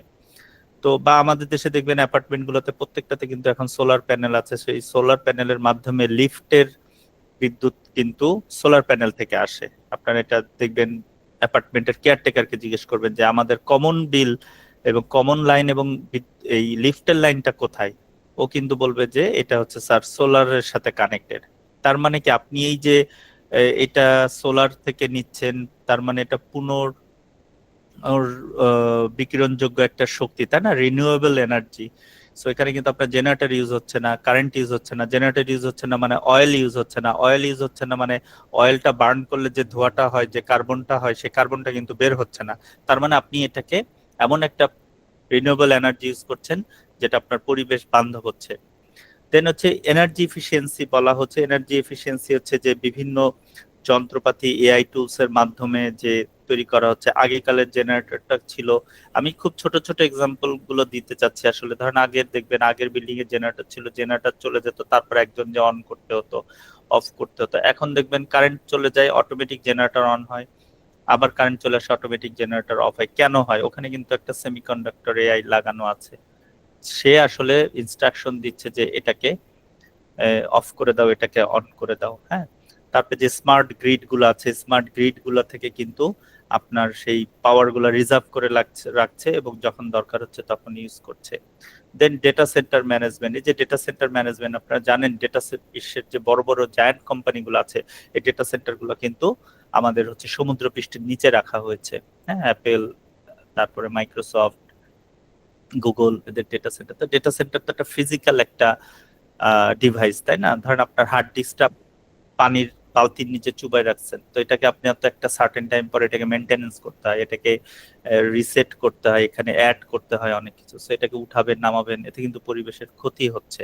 তো বা আমাদের দেশে দেখবেন অ্যাপার্টমেন্ট গুলোতে প্রত্যেকটাতে কিন্তু এখন সোলার প্যানেল আছে, সেই সোলার প্যানেলের মাধ্যমে লিফটের বিদ্যুৎ কিন্তু সোলার প্যানেল থেকে আসে। আপনারা এটা দেখবেন অ্যাপার্টমেন্টের কেয়ারটেকারকে জিজ্ঞেস করবেন যে আমাদের কমন বিল এবং কমন লাইন এবং এই লিফটের লাইনটা কোথায়, ও কিন্তু বলবে যে এটা হচ্ছে স্যার সোলারের সাথে কানেক্টেড। তার মানে কি আপনি এই যে এটা সোলার থেকে নিচ্ছেন, তার মানে এটা বিকিরণযোগ্য একটা শক্তি, তাই না, রিনিউয়েবল এনার্জি। সো এখানে কিন্তু আপনার জেনারেটর ইউজ হচ্ছে না, কারেন্ট ইউজ হচ্ছে না, জেনারেটর ইউজ হচ্ছে না মানে অয়েল ইউজ হচ্ছে না, অয়েল ইউজ হচ্ছে না মানে অয়েলটা বার্ন করলে যে ধোঁয়াটা হয়, যে কার্বনটা হয়, সেই কার্বনটা কিন্তু বের হচ্ছে না। তার মানে আপনি এটাকে এমন একটা রিনিউয়েবল এনার্জি ইউজ করছেন যেটা আপনার পরিবেশ বান্ধব হচ্ছে। দেন হচ্ছে এনার্জি এফিসিয়েন্সি বলা হচ্ছে। এনার্জি এফিসিয়েন্সি হচ্ছে যে বিভিন্ন যন্ত্রপাতি এআই টুলস এর মাধ্যমে যে তৈরি করা হচ্ছে। আগেকালের জেনারেটরটা ছিল, আমি খুব ছোট ছোট এক্সাম্পল গুলো দিতে চাচ্ছি আসলে। ধরেন আগের দেখবেন আগের বিল্ডিং এর জেনারেটর ছিল, জেনারেটর চলে যেত, তারপর একজন যে অন করতে হতো, অফ করতে হতো। এখন দেখবেন কারেন্ট চলে যায়, অটোমেটিক জেনারেটর অন হয়, আবার কারেন্ট চলে আসে, অটোমেটিক জেনারেটর অফ হয়। কেন হয়? ওখানে কিন্তু একটা সেমিকন্ডাক্টর এআই লাগানো আছে, সে আসলে ইনস্ট্রাকশন দিচ্ছে যে এটাকে অফ করে দাও, এটাকে অন করে দাও। হ্যাঁ, তারপরে যে স্মার্ট গ্রিড গুলো আছে, স্মার্ট গ্রিড গুলো থেকে কিন্তু আপনার সেই পাওয়ার গুলো রিজার্ভ করে রাখছে এবং যখন দরকার হচ্ছে তখন ইউজ করছে। দেন ডেটা সেন্টার ম্যানেজমেন্ট। এই যে ডেটা সেন্টার ম্যানেজমেন্ট, আপনারা জানেন ডেটা বিশ্বের যে বড় বড় জায়ান্ট কোম্পানি গুলো আছে, এই ডেটা সেন্টার গুলো কিন্তু আমাদের হচ্ছে সমুদ্র পৃষ্ঠের নিচে রাখা হয়েছে। হ্যাঁ, অ্যাপেল, তারপরে মাইক্রোসফট, গুগল, এদের ডেটা সেন্টার। তো ডেটা সেন্টার তো একটা ফিজিক্যাল একটা ডিভাইস, তাই না? ধরেন আপনার হার্ড ডিস্কটা পানির বালতির নিচে চুবাই রাখছেন, তো এটাকে আপনি তো একটা সার্টেন টাইম পরে এটাকে মেনটেনেন্স করতে হয়, এটাকে রিসেট করতে হয়, এখানে অ্যাড করতে হয় অনেক কিছু। সো এটাকে উঠাবেন নামাবেন, এতে কিন্তু পরিবেশের ক্ষতি হচ্ছে।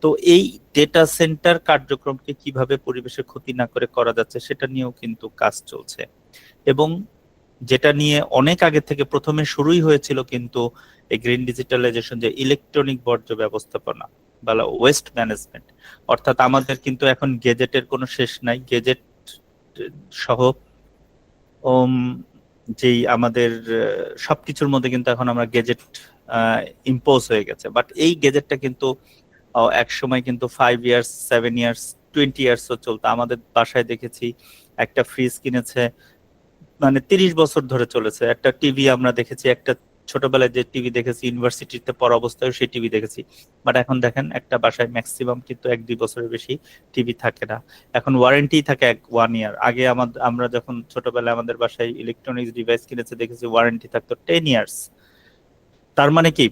তো এই ডেটা সেন্টার কার্যক্রমকে কিভাবে পরিবেশের ক্ষতি না করে করা যাচ্ছে সেটা নিয়েও কিন্তু কাজ চলছে। এবং যেটা নিয়ে অনেক আগে থেকে প্রথমে শুরুই হয়েছিল কিন্তু এই গ্রিন ডিজিটালাইজেশন, যে ইলেকট্রনিক বর্জ্য ব্যবস্থাপনা বা ওয়েস্ট ম্যানেজমেন্ট। অর্থাৎ আমাদের কিন্তু এখন গেজেটের কোনো শেষ নাই, গেজেট সহ যেই আমাদের সবকিছুর মধ্যে কিন্তু এখন আমরা গেজেট ইম্পোজ হয়ে গেছে। বাট এই গেজেটটা কিন্তু এক সময় কিন্তু 5 ইয়ার্স, 7 ইয়ার্স, 20 ইয়ার্সও চলতো। আমাদের বাসায় দেখেছি একটা ফ্রিজ কিনেছে, মানে 30 বছর ধরে চলেছে। একটা টিভি আমরা দেখেছি, একটা ছোটবেলায় যে টিভি দেখেছি, ইউনিভার্সিটিতে পড়া অবস্থায় সেই টিভি দেখেছি। বাট এখন দেখেন একটা বাসায় ম্যাক্সিমাম কিন্তু 1-2 বছরের বেশি টিভি থাকে না। এখন ওয়ারেন্টি থাকে 1 ইয়ার। আগে আমরা যখন ছোটবেলায় আমাদের বাসায় ইলেকট্রনিক্স ডিভাইস কিনেছে দেখেছি ওয়ারেন্টি থাকতো 10 ইয়ার্স। তার মানে কি,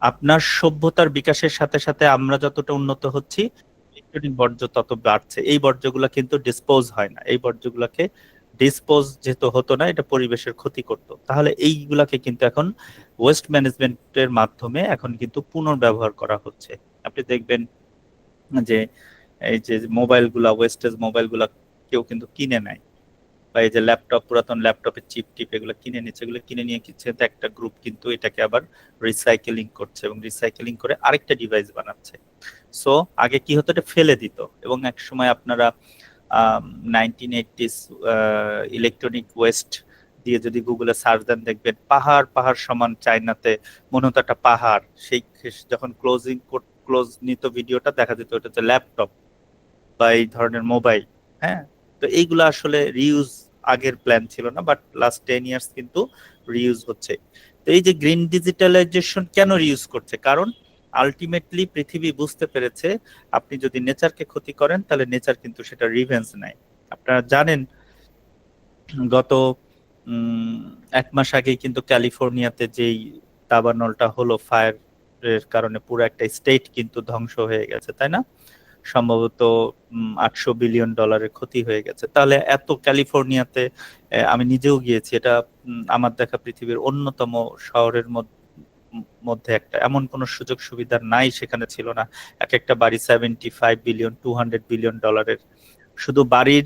আপনার সভ্যতার বিকাশের সাথে সাথে আমরা যতটা উন্নত হচ্ছি, ইলেকট্রনিক বর্জ্য তত বাড়ছে। এই বর্জ্যগুলো কিন্তু ডিসপোজ হয় না, এই বর্জ্যগুলোকে ডিসপোজ যেহেতু হতো না, এটা পরিবেশের ক্ষতি করত। তাহলে এইগুলাকে কিন্তু এখন ওয়েস্ট ম্যানেজমেন্টের মাধ্যমে এখন কিন্তু পুনর্ব্যবহার করা হচ্ছে। আপনি দেখবেন যে এই যে মোবাইলগুলা, ওয়েস্টেজ মোবাইলগুলা কেউ কিন্তু কিনে নেয়, বা এই যে ল্যাপটপ, পুরাতন ল্যাপটপের চিপ টিপ এগুলো কিনে নিচ্ছে, এগুলো কিনে নিয়ে কিছু একটা গ্রুপ কিন্তু এটাকে আবার রিসাইকেলিং করছে এবং রিসাইকেলিং করে আরেকটা ডিভাইস বানাচ্ছে। সো আগে কি হতো, এটা ফেলে দিত। এবং এক সময় আপনারা 1980s ইলেকট্রনিক ওয়েস্ট দিয়ে যদি গুগলে সার্চ দেন দেখবেন পাহাড় পাহাড় সমান চায়নাতে মনে হতো একটা পাহাড়। সেই যখন ক্লোজ নিত ভিডিওটা দেখা যেত ওটা হচ্ছে ল্যাপটপ বা এই ধরনের মোবাইল। হ্যাঁ, তো এইগুলো আসলে রিউজ আগের প্ল্যান ছিল না, বাট লাস্ট 10 ইয়ার্স কিন্তু রিউজ হচ্ছে। তো এই যে গ্রিন ডিজিটালাইজেশন কেন রিউজ করছে, কারণ আলটিমেটলি পৃথিবী বুঝতে পেরেছে আপনি যদি নেচারকে ক্ষতি করেন তাহলে নেচার কিন্তু সেটা রিভেঞ্জ নেয়। আপনারা জানেন গত 1 মাস আগেই কিন্তু ক্যালিফোর্নিয়াতে যেই দাবানলটা হলো, ফায়ারের কারণে পুরো একটা স্টেট কিন্তু ধ্বংস হয়ে গেছে, তাই না? সম্ভবত $800 বিলিয়ন ক্ষতি হয়ে গেছে। তাহলে এত ক্যালিফোর্নিয়াতে, আমি নিজেও গিয়েছি, এটা আমার দেখা পৃথিবীর অন্যতম শহরের মধ্যে একটা। এমন কোনো সুযোগ সুবিধা নাই সেখানে ছিল না। এক একটা বাড়ি $75 বিলিয়ন, $200 বিলিয়ন। শুধু বাড়ির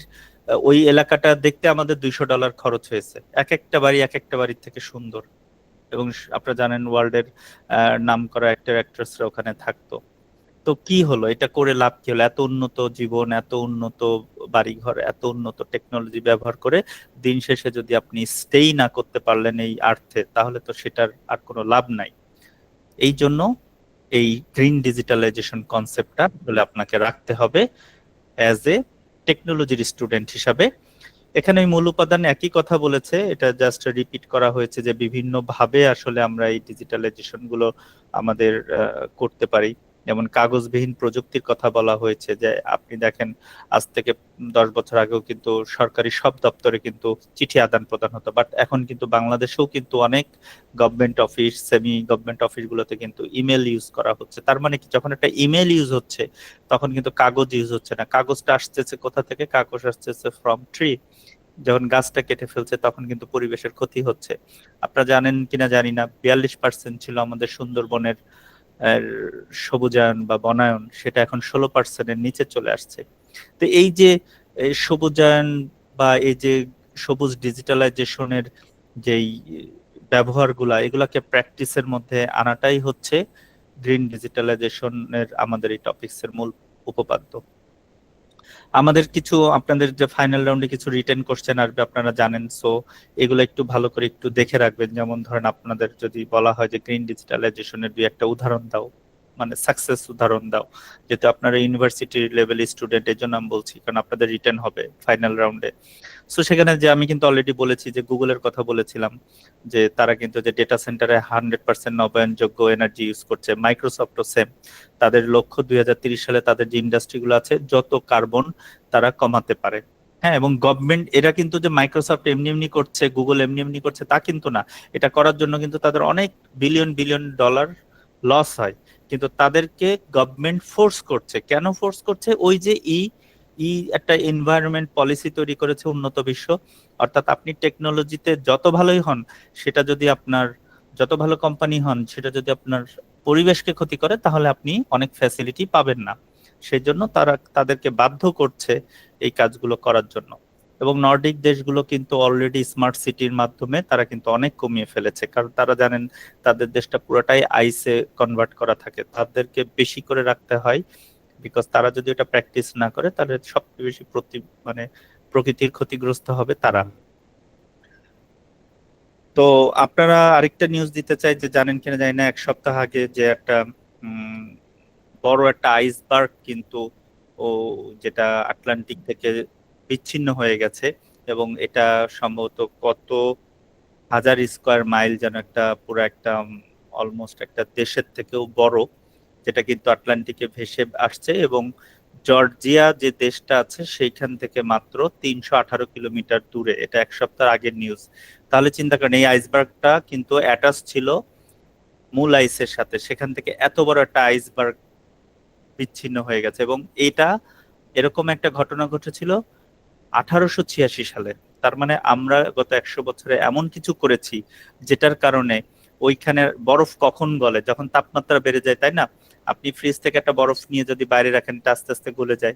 ওই এলাকাটা দেখতে আমাদের $200 খরচ হয়েছে। এক একটা বাড়ির থেকে সুন্দর। এবং আপনারা জানেন ওয়ার্ল্ডের নাম করা অ্যাক্টর অ্যাক্ট্রেসরা ওখানে থাকতো। তো কি হলো, এটা করে লাভ কি হলো? এত উন্নত জীবন, এত উন্নত বাড়িঘর, এত উন্নত টেকনোলজি ব্যবহার করে দিন শেষে যদি আপনি স্টেই না করতে পারলেন এই আর্থে, তাহলে তো সেটার আর কোনো লাভ নাই। এই জন্য এই গ্রিন ডিজিটালাইজেশন কনসেপ্টটা বলে আপনাকে রাখতে হবে অ্যাজ এ টেকনোলজির স্টুডেন্ট হিসাবে। এখানে মূল উপাদান একই কথা বলেছে, এটা জাস্ট রিপিট করা হয়েছে যে বিভিন্ন ভাবে আসলে আমরা এই ডিজিটালাইজেশন গুলো আমাদের করতে পারি। যেমন কাগজবিহীন প্রযুক্তির কথা বলা হয়েছে, যে আপনি দেখেন আজ থেকে 10 বছর আগেও কিন্তু সরকারি সব দপ্তরে কিন্তু চিঠি আদান প্রদান হতো, বাট এখন কিন্তু বাংলাদেশেও কিন্তু অনেক গভর্নমেন্ট অফিস, সেমি গভর্নমেন্ট অফিসগুলোতে কিন্তু ইমেল ইউজ করা হচ্ছে। তার মানে কি, যখন একটা ইমেল ইউজ হচ্ছে তখন কিন্তু কাগজ ইউজ হচ্ছে না। কাগজটা আসতেছে কোথা থেকে? কাগজ আসতেছে ফ্রম ট্রি। যখন গাছটা কেটে ফেলছে তখন কিন্তু পরিবেশের ক্ষতি হচ্ছে। আপনারা জানেন কিনা জানি না, 42% ছিল আমাদের সুন্দরবনের এর সবুজায়ন বা বনায়ন, সেটা এখন 16%-এর নিচে চলে আসছে। তো এই যে এই সবুজায়ন বা এই যে সবুজ ডিজিটালাইজেশনের যেই ব্যবহারগুলা, এগুলাকে প্র্যাকটিসের মধ্যে আনাটাই হচ্ছে গ্রিন ডিজিটালাইজেশনের আমাদের এই টপিকসের মূল উপপাদ্য। আমাদের কিছু, আপনাদের যে ফাইনাল রাউন্ডে কিছু রিটেন কোশ্চেন আসবে আপনারা জানেন, সো এগুলো একটু ভালো করে একটু দেখে রাখবেন। যেমন ধরেন আপনাদের যদি বলা হয় যে গ্রিন ডিজিটালাইজেশনের দুই একটা উদাহরণ দাও, মানে সাকসেস উদাহরণ দাও, যেহেতু আপনারা ইউনিভার্সিটি লেভেল স্টুডেন্ট, এর জন্য আমি বলছি, কারণ আপনাদের রিটেন হবে ফাইনাল রাউন্ডে। সো সেখানে যে আমি কিন্তু অলরেডি বলেছি যে গুগলের কথা বলেছিলাম, যে তারা কিন্তু যে ডেটা সেন্টারে 100% নবায়নযোগ্য এনার্জি ইউজ করছে। মাইক্রোসফটও সেম, তাদের লক্ষ্য 2030 সালে তাদের যে ইন্ডাস্ট্রিগুলো আছে যত কার্বন তারা কমাতে পারে। হ্যাঁ, এবং গভর্নমেন্ট, এরা কিন্তু যে মাইক্রোসফট এমনি এমনি করছে, গুগল এমনি এমনি করছে তা কিন্তু না। এটা করার জন্য কিন্তু তাদের অনেক বিলিয়ন বিলিয়ন ডলার লস হয়, কিন্তু তাদেরকে গভর্নমেন্ট ফোর্স করছে। কেন ফোর্স করছে? ওই যে একটা এনভায়রনমেন্ট পলিসি তৈরি করেছে উন্নত বিশ্ব, অর্থাৎ আপনি টেকনোলজিতে যত ভালোই হন, সেটা যদি আপনার, যত ভালো কোম্পানি হন, সেটা যদি আপনার পরিবেশকে ক্ষতি করে তাহলে আপনি অনেক ফ্যাসিলিটি পাবেন না। সেই জন্য তারা তাদেরকে বাধ্য করছে এই কাজগুলো করার জন্য। এবং নর্ডিক দেশগুলো কিন্তু অলরেডি স্মার্ট সিটির মাধ্যমে তারা কিন্তু অনেক কমিয়ে ফেলেছে, কারণ তারা জানেন তাদের দেশটা পুরোটাই আইসে কনভার্ট করা থাকে, তাদেরকে বেশি করে রাখতে হয়, বিকজ তারা যদি এটা প্র্যাকটিস না করে তাহলে সবচেয়ে বেশি মানে প্রকৃতির ক্ষতিগ্রস্ত হবে তারা। তো আপনারা আরেকটা নিউজ দিতে চাই, যে জানেন কিনা জানি না, 1 সপ্তাহ আগে যে একটা বড় একটা আইসবার্গ কিন্তু ও যেটা আটলান্টিক থেকে বিচ্ছিন্ন হয়ে গেছে, এবং এটা সম্ভবত কত হাজার স্কোয়ার মাইল, যেন একটা পুরো একটা অলমোস্ট একটা দেশের থেকেও বড়, যেটা কিন্তু আটলান্টিকে ভেসে আসছে। এবং জর্জিয়া যে দেশটা আছে সেইখান থেকে মাত্র 318 কিলোমিটার দূরে। এটা 1 সপ্তাহ আগের নিউজ। তাহলে চিন্তা করেন, এই আইসবার্গটা কিন্তু অ্যাটাচ ছিল মূল আইসের সাথে, সেখান থেকে এত বড় একটা আইসবার্গ বিচ্ছিন্ন হয়ে গেছে। এবং এটা, এরকম একটা ঘটনা ঘটেছিল 1886 সালে। তার মানে আমরা গত 100 বছরে এমন কিছু করেছি যেটার কারণে ওইখানে বরফ কখন গলে? যখন তাপমাত্রা বেড়ে যায়, তাই না? আপনি ফ্রিজ থেকে একটা বরফ নিয়ে যদি বাইরে রাখেন, এটা আস্তে আস্তে গলে যায়।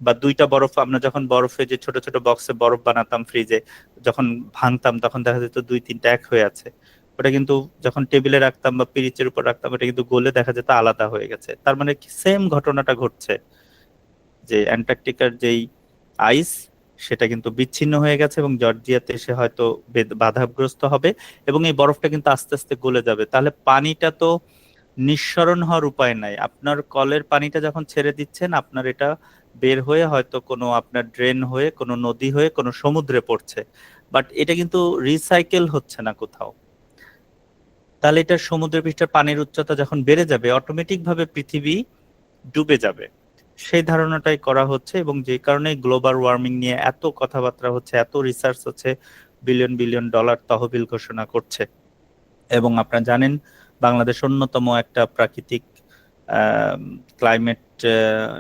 বা দুইটা বরফ, আমরা যখন বরফে যে ছোট ছোট বক্সে বরফ বানাতাম ফ্রিজে, যখন ভাঙতাম তখন দেখা যেত 2-3টা এক হয়ে আছে। ওটা কিন্তু যখন টেবিলে রাখতাম বা পিরিচের উপর রাখতাম, ওটা কিন্তু গলে দেখা যেত আলাদা হয়ে গেছে। তার মানে সেম ঘটনাটা ঘটছে, যে অ্যান্টার্কটিকার যেই আইস সেটা কিন্তু বিচ্ছিন্ন হয়ে গেছে, এবং জর্জিয়াতে এসে হয়তো বাধাগ্রস্ত হবে, এবং এই বরফটা কিন্তু আস্তে আস্তে গলে যাবে। তাহলে পানিটা তো নিঃসরণ হওয়ার উপায় নাই। আপনার কলের পানিটা যখন ছেড়ে দিচ্ছেন, আপনার এটা বের হয়ে হয়তো কোনো আপনার ড্রেন হয়ে, কোনো নদী হয়ে, কোনো সমুদ্রে পড়ছে, বাট এটা কিন্তু রিসাইকেল হচ্ছে না কোথাও। তাহলে এটা সমুদ্র পৃষ্ঠের পানির উচ্চতা যখন বেড়ে যাবে, অটোমেটিক ভাবে পৃথিবী ডুবে যাবে। সেই ধারণাটাই করা হচ্ছে, এবং যে কারণে গ্লোবাল ওয়ার্মিং নিয়ে এত কথাবার্তা হচ্ছে, এত রিসার্চ হচ্ছে, বিলিয়ন বিলিয়ন ডলার তহবিল ঘোষণা করছে। এবং আপনারা জানেন বাংলাদেশ অন্যতম একটা প্রাকৃতিক ক্লাইমেট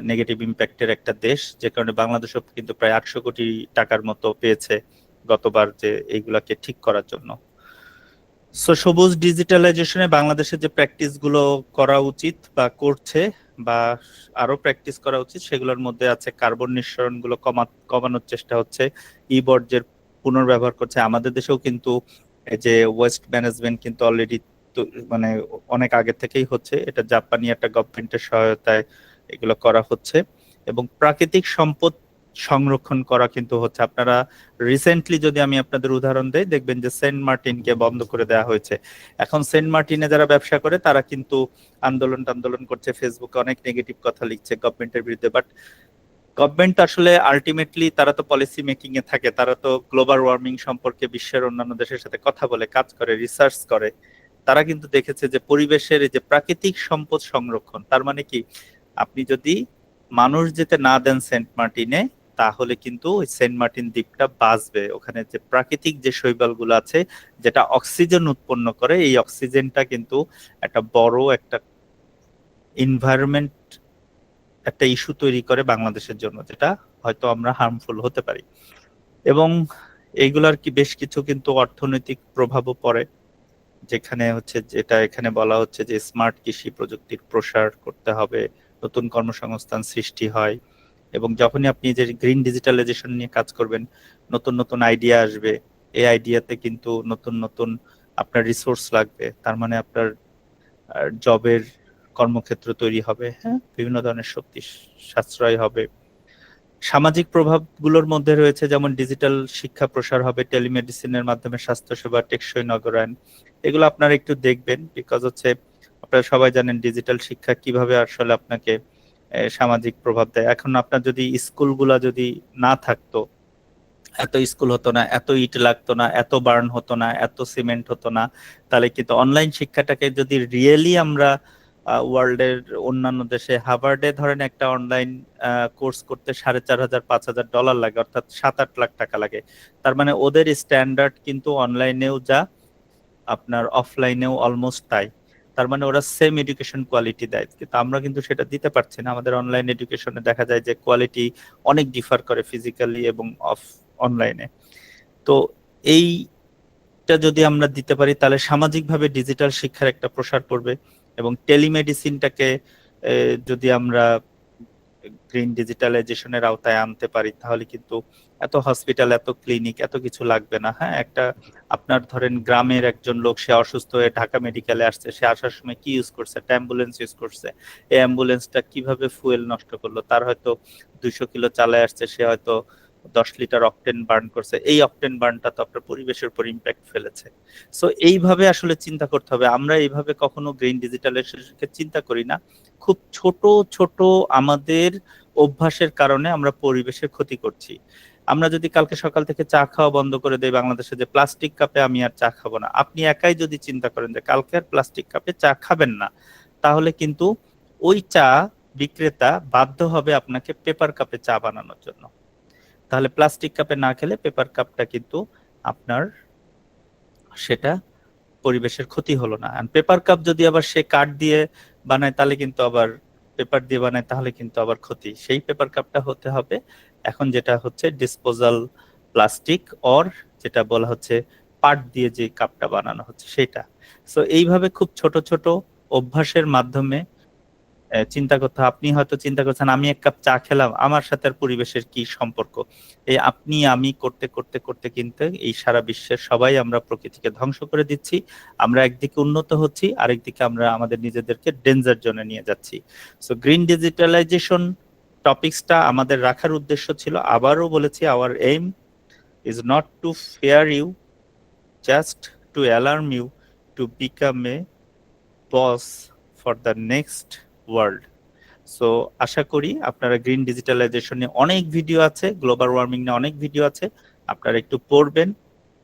নেগেটিভ ইম্প্যাক্টের একটা দেশ, যে কারণে বাংলাদেশও কিন্তু প্রায় 800 কোটি টাকার মতো পেয়েছে গতবার, যে এইগুলাকে ঠিক করার জন্য। সো সবুজ ডিজিটালাইজেশনে বাংলাদেশের যে প্র্যাকটিস গুলো করা উচিত বা করছে, বা আরো প্র্যাকটিস করা উচিত, সেগুলোর মধ্যে আছে কার্বন নিঃসরণ গুলো কমানোর চেষ্টা হচ্ছে, ই বর্জ্যের পুনর্ব্যবহার করছে। আমাদের দেশেও কিন্তু এই যে ওয়েস্ট ম্যানেজমেন্ট কিন্তু অলরেডি মানে অনেক আগে থেকেই হচ্ছে, এটা জাপানি একটা গভর্নমেন্টের সহায়তায় এগুলো করা হচ্ছে। এবং প্রাকৃতিক সম্পদ সংরক্ষণ করা কিন্তু হচ্ছে। আপনারা রিসেন্টলি যদি আমি আপনাদের উদাহরণ দেই, দেখবেন যে সেন্ট মার্টিনকে বন্ধ করে দেওয়া হয়েছে। এখন সেন্ট মার্টিনে যারা ব্যবসা করে তারা কিন্তু আন্দোলন করছে, ফেসবুকে অনেক নেগেটিভ কথা লিখছে গভর্নমেন্টের বিরুদ্ধে, বাট গভর্নমেন্ট আসলে আলটিমেটলি তারা তো পলিসি মেকিং এ থাকে, তারা তো গ্লোবাল ওয়ার্মিং সম্পর্কে বিশ্বের অন্যান্য দেশের সাথে কথা বলে, কাজ করে, রিসার্চ করে, তারা কিন্তু দেখেছে যে পরিবেশের এই যে প্রাকৃতিক সম্পদ সংরক্ষণ, তার মানে কি, আপনি যদি মানুষ যেতে না দেন সেন্ট মার্টিনে, তাহলে কিন্তু ওই সেন্ট মার্টিন দ্বীপটা বাঁচবে। ওখানে যে প্রাকৃতিক যে শৈবালগুলো আছে, যেটা অক্সিজেন উৎপন্ন করে, এই অক্সিজেনটা কিন্তু একটা বড় একটা এনভায়রনমেন্ট, একটা ইস্যু তৈরি করে বাংলাদেশের জন্য, যেটা হয়তো আমরা হার্মফুল হতে পারি। এবং এইগুলার কি বেশ কিছু কিন্তু অর্থনৈতিক প্রভাবও পড়ে, যেখানে হচ্ছে যেটা এখানে বলা হচ্ছে যে স্মার্ট কৃষি প্রযুক্তির প্রসার করতে হবে, নতুন কর্মসংস্থান সৃষ্টি হয়। এবং যখনই আপনি যে গ্রিন ডিজিটালাইজেশন নিয়ে কাজ করবেন, নতুন নতুন আইডিয়া আসবে। এই আইডিয়াতে কিন্তু নতুন নতুন আপনার রিসোর্স লাগবে, তার মানে আপনার জবের কর্মক্ষেত্র তৈরি হবে, হ্যাঁ, বিভিন্ন ধরনের শক্তি সাশ্রয় হবে। সামাজিক প্রভাবগুলোর মধ্যে রয়েছে যেমন ডিজিটাল শিক্ষা প্রসার হবে, টেলিমেডিসিনের মাধ্যমে স্বাস্থ্যসেবা, টেকসই নগরায়ন। এগুলো আপনারা একটু দেখবেন, বিকজ হচ্ছে আপনারা সবাই জানেন ডিজিটাল শিক্ষা কিভাবে আসলে আপনাকে সামাজিক প্রভাব দেয়। এখন আপনার যদি স্কুলগুলা যদি না থাকতো, এত স্কুল হতো না, এত ইট লাগতো না, এত বার্ন হতো না, এত সিমেন্ট হতো না, তাহলে কিন্তু অনলাইন শিক্ষাটাকে যদি রিয়েলি আমরা ওয়ার্ল্ডের অন্যান্য দেশে, হার্ভার্ডে ধরেন একটা অনলাইন কোর্স করতে $4,500-5,000 লাগে, অর্থাৎ 7-8 লাখ টাকা লাগে। তার মানে ওদের স্ট্যান্ডার্ড কিন্তু অনলাইনেও যা, আপনার অফলাইনেও অলমোস্ট তাই। তার মানে ওরা সেম এডুকেশন কোয়ালিটি দেয়, কিন্তু আমরা কিন্তু সেটা দিতে পারছি না। আমাদের অনলাইন এডুকেশনে দেখা যায় যে কোয়ালিটি অনেক ডিফার করে ফিজিক্যালি এবং অফ অনলাইনে। তো এইটা যদি আমরা দিতে পারি, তাহলে সামাজিকভাবে ডিজিটাল শিক্ষার একটা প্রসার করবে। এবং টেলিমেডিসিনটাকে যদি আমরা গ্রিন ডিজিটালাইজেশনের আওতায় আনতে পারি, তাহলে কিন্তু এত হসপিটাল, এত ক্লিনিক, এত কিছু লাগবে না। হ্যাঁ, একটা আপনার ধরেন গ্রামের একজন লোক, সে অসুস্থ হয়ে ঢাকা মেডিকেলে আসছে, সে আসার সময় কি ইউজ করছে? একটা অ্যাম্বুলেন্স ইউজ করছে। এই অ্যাম্বুলেন্সটা কিভাবে ফুয়েল নষ্ট করলো? তার হয়তো 200 কিলো চালায় আসছে, সে হয়তো 10 লিটার অকটেন বার্ন করছে। এই অকটেন বার্নটা তো আপনার পরিবেশের উপর ইম্প্যাক্ট ফেলেছে। সো এইভাবে আসলে চিন্তা করতে হবে। আমরা এইভাবে কখনো গ্রিন ডিজিটালাইজেশনকে চিন্তা করি না। খুব ছোট ছোট আমাদের অভ্যাসের কারণে আমরা পরিবেশের ক্ষতি করছি। আমরা যদি কালকে সকাল থেকে চা খাওয়া বন্ধ করে দেই বাংলাদেশে, যে প্লাস্টিক কাপে আমি আর চা খাবো না, আপনি একাই যদি চিন্তা করেন যে কালকে আর প্লাস্টিক কাপে চা খাবেন না, তাহলে কিন্তু ওই চা বিক্রেতা বাধ্য হবে আপনাকে পেপার কাপে চা বানানোর জন্য। তাহলে প্লাস্টিক কাপে না খেলে পেপার কাপটা কিন্তু আপনার সেটা পরিবেশের ক্ষতি হলো না। আর পেপার কাপ যদি আবার সে কাঠ দিয়ে বানায়, তাহলে কিন্তু আবার পেপার দিয়ে বানায়, তাহলে কিন্তু আবার ক্ষতি। সেই পেপার কাপটা হতে হবে এখন যেটা হচ্ছে ডিসপোজাল প্লাস্টিক, অর যেটা বলা হচ্ছে পাট দিয়ে যে কাপটা বানানো হচ্ছে সেটা। সো এইভাবে খুব ছোট ছোট অভ্যাসের মাধ্যমে চিন্তা করতে হবে। আপনি হয়তো চিন্তা করছেন আমি 1 কাপ চা খেলাম, আমার সাথে আর পরিবেশের কি সম্পর্ক? এই আপনি আমি করতে করতে করতে কিন্তু এই সারা বিশ্বের সবাই আমরা প্রকৃতিকে ধ্বংস করে দিচ্ছি। আমরা একদিকে উন্নত হচ্ছি, আরেকদিকে আমরা আমাদের নিজেদেরকে ডেঞ্জার জোনে নিয়ে যাচ্ছি। সো গ্রিন ডিজিটালাইজেশন টপিকসটা আমাদের রাখার উদ্দেশ্য ছিল, আবারও বলেছি, our aim is not to fear you, just to alarm you to become a boss for the next world. So আশা করি আপনারা গ্রিন ডিজিটালাইজেশন নিয়ে অনেক ভিডিও আছে, গ্লোবাল ওয়ার্মিং নিয়ে অনেক ভিডিও আছে, আপনারা একটু পড়বেন,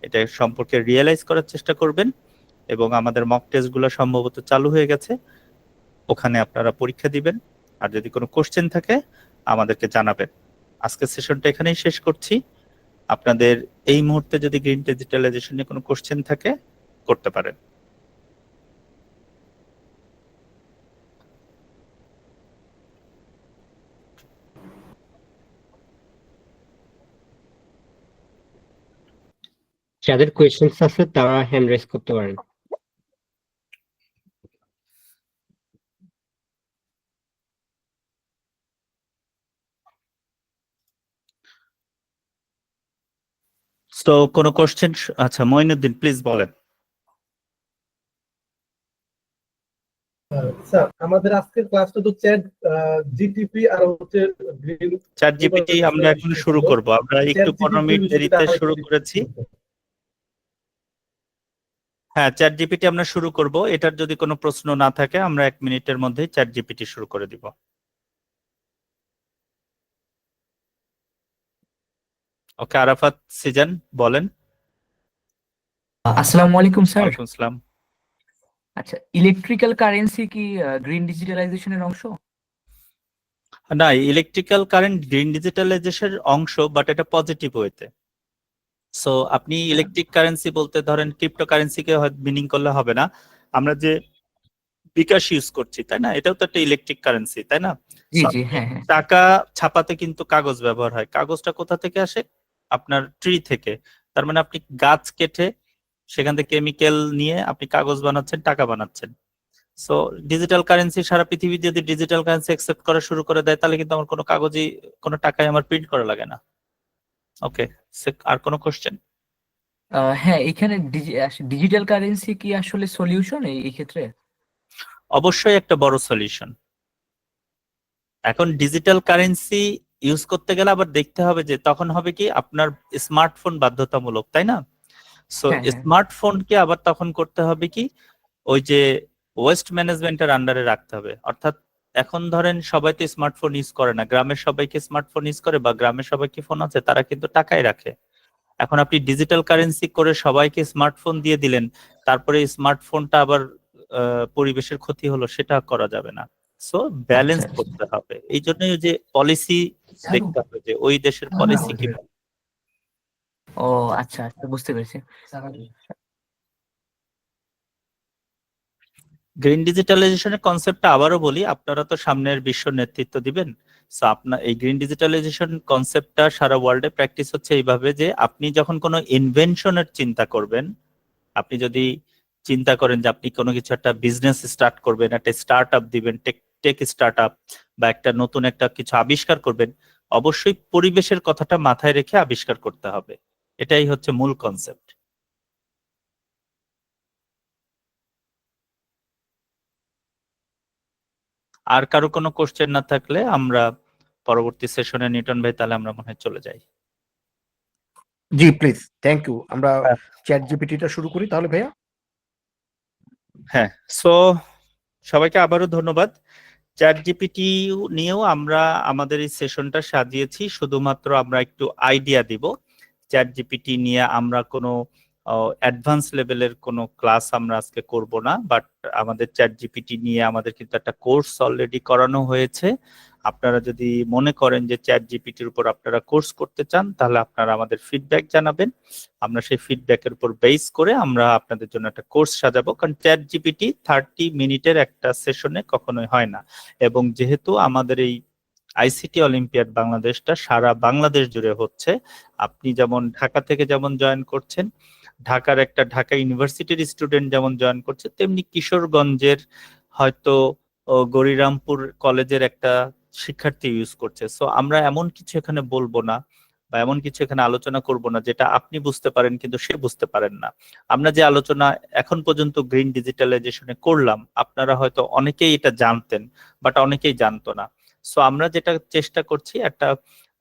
এটা সম্পর্কে রিয়েলাইজ করার চেষ্টা করবেন। এবং আমাদের মক টেস্টগুলো সম্ভবত চালু হয়ে গেছে, ওখানে আপনারা পরীক্ষা দিবেন। আর যদি কোনো কোশ্চেন থাকে আমাদেরকে জানাবেন। আজকের সেশনটা এখানেই শেষ করছি। আপনাদের এই মুহূর্তে যদি গ্রিন ডিজিটালাইজেশন নিয়ে কোনো কোশ্চেন থাকে করতে পারেন। যাদের কোয়েশ্চেন্স আছে তারা হ্যান্ড রেজ করতে পারেন। তো কোনো কোশ্চেন? আচ্ছা, মঈনুদ্দিন প্লিজ বলেন। স্যার, আমাদের আজকের ক্লাসটা তো চ্যাট জিটিপি আর হচ্ছে চ্যাট জিপিটি আমরা এখন শুরু করব, আমরা একটু 15 মিনিট দেরিতে শুরু করেছি। হ্যাঁ, চ্যাট জিপিটি আমরা শুরু করব। এটার যদি কোনো প্রশ্ন না থাকে আমরা 1 মিনিটের মধ্যেই চ্যাট জিপিটি শুরু করে দিব। ওকে, আরাফাত সিজান বলেন। আসসালামু আলাইকুম স্যার। ওয়ালাইকুম আসসালাম। আচ্ছা, ইলেকট্রিক্যাল কারেন্সি কি গ্রিন ডিজিটালাইজেশনের অংশ? না, ইলেকট্রিক্যাল কারেন্ট গ্রিন ডিজিটালাইজেশনের অংশ, বাট এটা পজিটিভ ওয়েতে। সো আপনি ইলেকট্রিক কারেন্সি বলতে ধরেন ক্রিপ্টোকারেন্সিকে হয়তো মিনিং করলে হবে না। আমরা যে বিকাশ ইউজ করছি, তাই না, এটাও তো একটা ইলেকট্রিক কারেন্সি, তাই না? জি So, জি, হ্যাঁ হ্যাঁ। টাকা ছাপাতে কিন্তু কাগজ ব্যবহার হয়। কাগজটা কোথা থেকে আসে? আপনার ট্রি থেকে। তার মানে আপনি গাছ কেটে সেখান থেকে কেমিক্যাল নিয়ে আপনি কাগজ বানাচ্ছেন, টাকা বানাচ্ছেন। সো ডিজিটাল কারেন্সি, সারা পৃথিবী যদি ডিজিটাল কারেন্সি অ্যাকসেপ্ট করা শুরু করে দেয়, তাহলে কিন্তু আমার কোনো কাগজই, কোনো টাকায় আমার প্রিন্ট করা লাগে না। ওকে, আর কোনো কোশ্চেন? হ্যাঁ, এখানে ডিজিটাল কারেন্সি কি আসলে সলিউশন এই ক্ষেত্রে? অবশ্যই একটা বড় সলিউশন। এখন ডিজিটাল কারেন্সি ইউজ করতে গেলে আবার দেখতে হবে যে তখন হবে কি আপনার স্মার্টফোন বাধ্যতামূলক, তাই না? সো হ্যাঁ হ্যাঁ। স্মার্টফোনকে আবার তখন করতে হবে কি, ওই যে ওয়েস্ট ম্যানেজমেন্টের আন্ডারে রাখতে হবে। অর্থাৎ এখন ধরেন সবাই তো স্মার্টফোন ইউজ করে না, গ্রামের সবাইকে স্মার্টফোন ইউজ করে বা গ্রামের সবাইকে ফোন আছে, তারা কিন্তু টাকাই রাখে। এখন আপনি ডিজিটাল কারেন্সি করে সবাইকে স্মার্টফোন দিয়ে দিলেন, তারপরে স্মার্টফোনটা আবার পরিবেশের ক্ষতি হলো, সেটা করা যাবে না। সো ব্যালেন্স আচ্ছা। করতে হবে। এই জন্যই যে পলিসি দেখতে হবে যে ওই দেশের পলিসি কি। ও আচ্ছা আচ্ছা, বুঝতে পেরেছি। গ্রিন ডিজিটালাইজেশনের কনসেপ্টটা আবারও বলি, আপনারা তো সামনের বিশ্ব নেতৃত্ব দিবেন। সো আপনার এই গ্রিন ডিজিটালাইজেশন কনসেপ্টটা সারা ওয়ার্ল্ডে প্র্যাকটিস হচ্ছে এইভাবে যে আপনি যখন কোনো ইনভেনশনের চিন্তা করবেন, আপনি যদি চিন্তা করেন যে আপনি কোনো কিছু একটা বিজনেস স্টার্ট করবেন, একটা স্টার্ট আপ দিবেন, টেক স্টার্ট আপ, বা একটা নতুন একটা কিছু আবিষ্কার করবেন, অবশ্যই পরিবেশের কথাটা মাথায় রেখে আবিষ্কার করতে হবে। এটাই হচ্ছে মূল কনসেপ্ট। আর কারো কোনো কোশ্চেন না থাকলে আমরা পরবর্তী সেশনে নিউটন ভাই, তাহলে আমরা মনে হয় চলে যাই। জি প্লিজ, থ্যাংক ইউ। আমরা হ্যাঁ। চ্যাট জিপিটিটা শুরু করি তাহলে ভাইয়া। হ্যাঁ, সো সবাইকে আবারও ধন্যবাদ। চ্যাট জিপিটি নিয়েও আমরা আমাদের এই সেশনটা সাজিয়েছি, শুধুমাত্র আমরা একটু আইডিয়া দিব। চ্যাট জিপিটি নিয়ে আমরা কোনো অ্যাডভান্স লেভেলের কোনো ক্লাস আমরা আজকে করব না, বাট আমাদের চ্যাট জিপিটি নিয়ে আমাদের কিন্তু একটা কোর্স অলরেডি করানো হয়েছে। আপনারা যদি মনে করেন যে চ্যাট জিপিটির উপর আপনারা কোর্স করতে চান, তাহলে আপনারা আমাদের ফিডব্যাক জানাবেন। আমরা সেই ফিডব্যাকের উপর বেস করে আমরা আপনাদের জন্য একটা কোর্স সাজাবো, কারণ চ্যাট জিপিটি 30 মিনিটের একটা সেশনে কখনোই হয় না। এবং যেহেতু আমাদের এই আইসিটি অলিম্পিয়াড বাংলাদেশটা সারা বাংলাদেশ জুড়ে হচ্ছে, আপনি যেমন ঢাকা থেকে যেমন জয়েন করছেন, ঢাকার একটা ঢাকা ইউনিভার্সিটির স্টুডেন্ট যেমন জয়েন করছে, তেমনি কিশোরগঞ্জের হয়তো গরিরামপুর কলেজের একটা শিক্ষার্থী ইউজ করছে। সো আমরা এমন কিছু এখানে বলবো না বা এমন কিছু এখানে আলোচনা করব না যেটা আপনি বুঝতে পারেন কিন্তু সে বুঝতে পারেন না। আমরা যে আলোচনা এখন পর্যন্ত গ্রিন ডিজিটালাইজেশনে করলাম, আপনারা হয়তো অনেকেই এটা জানতেন, বাট অনেকেই জানতো না। সো আমরা যেটা চেষ্টা করছি, একটা